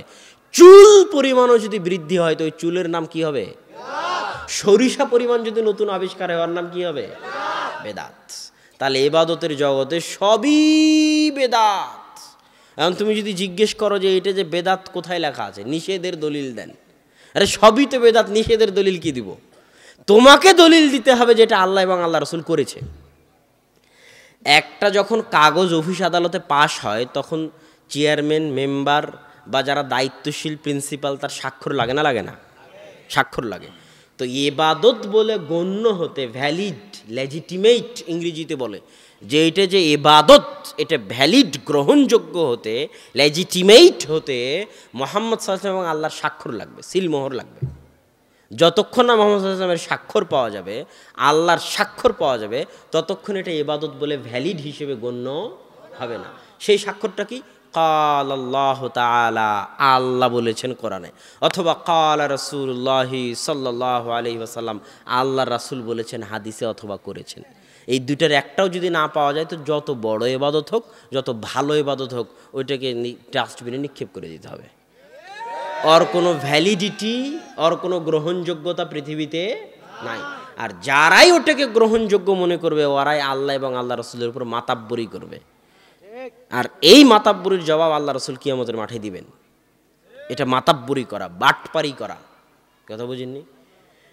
চুল পরিমাণও যদি বৃদ্ধি হয় তো ওই চুলের নাম কি হবে? সরিষা পরিমাণ যদি নতুন আবিষ্কার হয়, ওর নাম কি হবে? বেদাত। তাহলে ইবাদতের জগতে সবই বেদাত। এখন তুমি যদি জিজ্ঞেস করো যে এটা যে বেদাত কোথায় লেখা আছে, নিষেধের দলিল দেন। আরে সবই তো বেদাত, নিষেধের দলিল কি দিব? তোমাকে দলিল দিতে হবে যেটা আল্লাহ এবং আল্লাহ রসুল করেছে। একটা যখন কাগজ অফিস আদালতে পাশ হয়, তখন চেয়ারম্যান, মেম্বার বা যারা দায়িত্বশীল প্রিন্সিপাল, তার স্বাক্ষর লাগে না? লাগে না? স্বাক্ষর লাগে। তো ইবাদত বলে গণ্য হতে, ভ্যালিড, লেজিটিমেট ইংরেজিতে বলে, যে এটা যে ইবাদত, এটা ভ্যালিড, গ্রহণযোগ্য হতে, লেজিটিমেট হতে মুহাম্মদ সাল্লাল্লাহু আলাইহি ওয়াসাল্লাম এবং আল্লাহর স্বাক্ষর লাগবে, সিলমোহর লাগবে। যতক্ষণ না মুহাম্মদ সাল্লাল্লাহু আলাইহি ওয়াসাল্লামের স্বাক্ষর পাওয়া যাবে, আল্লাহর স্বাক্ষর পাওয়া যাবে, ততক্ষণ এটা ইবাদত বলে ভ্যালিড হিসেবে গণ্য হবে না। সেই স্বাক্ষরটা কি? কাল আল্লাহ তাআলা, আল্লাহ বলেছেন কোরআনে, অথবা কাল রাসূলুল্লাহ সাল্লাল্লাহু আলাইহি ওয়াসাল্লাম, আল্লাহ রাসূল বলেছেন হাদিসে অথবা করেছেন। এই দুটার একটাও যদি না পাওয়া যায়, তো যত বড় ইবাদত হোক, যত ভালো ইবাদত হোক, ওইটাকে ডাস্টবিনে নিক্ষেপ করে দিতে হবে। ওর কোনো ভ্যালিডিটি, ওর কোনো গ্রহণযোগ্যতা পৃথিবীতে নাই। আর যারাই ওটাকে গ্রহণযোগ্য মনে করবে, ওরাই আল্লাহ এবং আল্লাহ রসুলের উপর মাতাব্বরি করবে। আর এই মাতাব্বরির জবাব আল্লাহ রসুল কিয়ামতের মাঠে দিবেন। এটা মাতাব্বরি করা, বাটপারি করা, কথা বুঝেননি?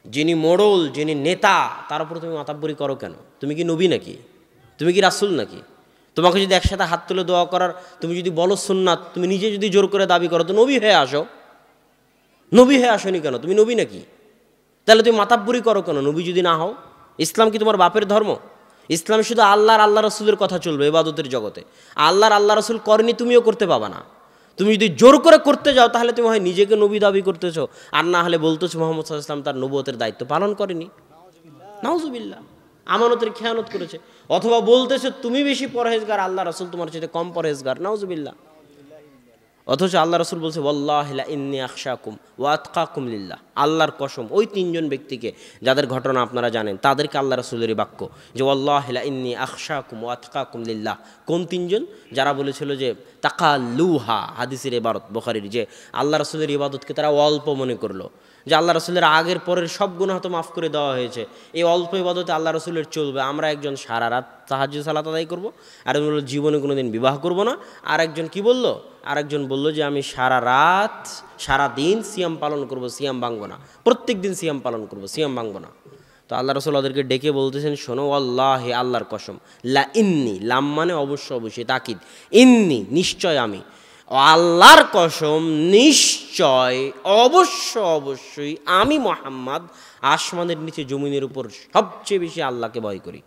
যিনি মোড়ল, যিনি নেতা, তার উপর তুমি মাতাব্বরি করো কেন? তুমি কি নবী নাকি? তুমি কি রাসূল নাকি? তোমাকে যদি একসাথে হাত তুলে দোয়া করার, তুমি যদি বলো সুন্নাত, তুমি নিজে যদি জোর করে দাবি করো, তো নবী হয়ে আসো। নবী হয়ে আসনি কেন? তুমি নবী নাকি? তাহলে তুমি মাতাব্বরি করো কেন নবী যদি না হও? ইসলাম কি তোমার বাপের ধর্ম? ইসলাম শুধু আল্লাহর, আল্লাহ রসুলের কথা চলবে ইবাদতের জগতে। আল্লাহর, আল্লাহ রসুল করেনি, তুমিও করতে পাবা না। তুমি যদি জোর করে করতে যাও, তাহলে তুমি হয় নিজেকে নবী দাবি করতেছো, আর না হলে বলতেছো মুহাম্মদ সাল্লাল্লাহু আলাইহি ওয়াসাল্লাম তার নবুয়তের দায়িত্ব পালন করেনি। নাউজুবিল্লাহ, আমানতের খেয়ানত করেছে। অথবা বলতেছো তুমি বেশি পরহেজগার, আল্লাহ রসুল তোমার চেয়ে কম পরহেজগার। নাউজুবিল্লাহ। অথচ আল্লাহ রসুল বলছে ওয়াল্লাহি লা ইন্নী আখশাকুম ওয়া আতকাকুম লিল্লাহ, আল্লাহর কসম, ওই তিনজন ব্যক্তিকে যাদের ঘটনা আপনারা জানেন, তাদেরকে আল্লাহ রসুলেরই বাক্য, যে ওয়াল্লাহি লা ইন্নী আখশাকুম ওয়া আতকাকুম লিল্লাহ। কোন তিনজন? যারা বলেছিল যে তাকাল্লুহা, হাদিসের ইবারত বুখারীর, যে আল্লাহ রসুলের ইবাদতকে তারা অল্প মনে করলো, যে আল্লাহ রসুলের আগের পরের সব গুনাহ তো মাফ করে দেওয়া হয়েছে, এই অল্প ইবাদতে আল্লাহ রসুলের চলবে। আমরা একজন সারা রাত তাহাজ্জুদ সালাত আদায় করবো, আর বলল জীবনে কোনো দিন বিবাহ করবো না। আর একজন কি বলল? আরেকজন বলল যে আমি সারা রাত সারা দিন সিয়াম পালন করব, সিয়াম ভাঙবো না, প্রত্যেক দিন সিয়াম পালন করব, সিয়াম ভাঙবো না। তো আল্লাহ রসুল ওদেরকে ডেকে বলতেছেন, শোনো, আল্লাহি, আল্লাহর কসম, লা ইন্নি, লাম মানে অবশ্য, অবশ্যই তাকিদ, ইন্নি নিশ্চয়, আমি, আল্লাহর কসম, নিশ্চয়, অবশ্য, অবশ্যই আমি মুহাম্মদ আসমানের নিচে জমিনের উপর সবচেয়ে বেশি আল্লাহকে ভয় করি,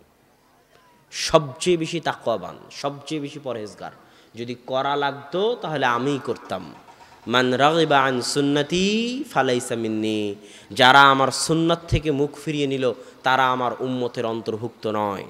সবচেয়ে বেশি তাকওয়াবান, সবচেয়ে বেশি পরহেজগার। যদি করা লাগতো তাহলে আমিই করতাম। মান রাগিবা আন সুন্নতি ফালাইসা মিন্নি, যারা আমার সুন্নাত থেকে মুখ ফিরিয়ে নিল, তারা আমার উম্মতের অন্তর্ভুক্ত নয়।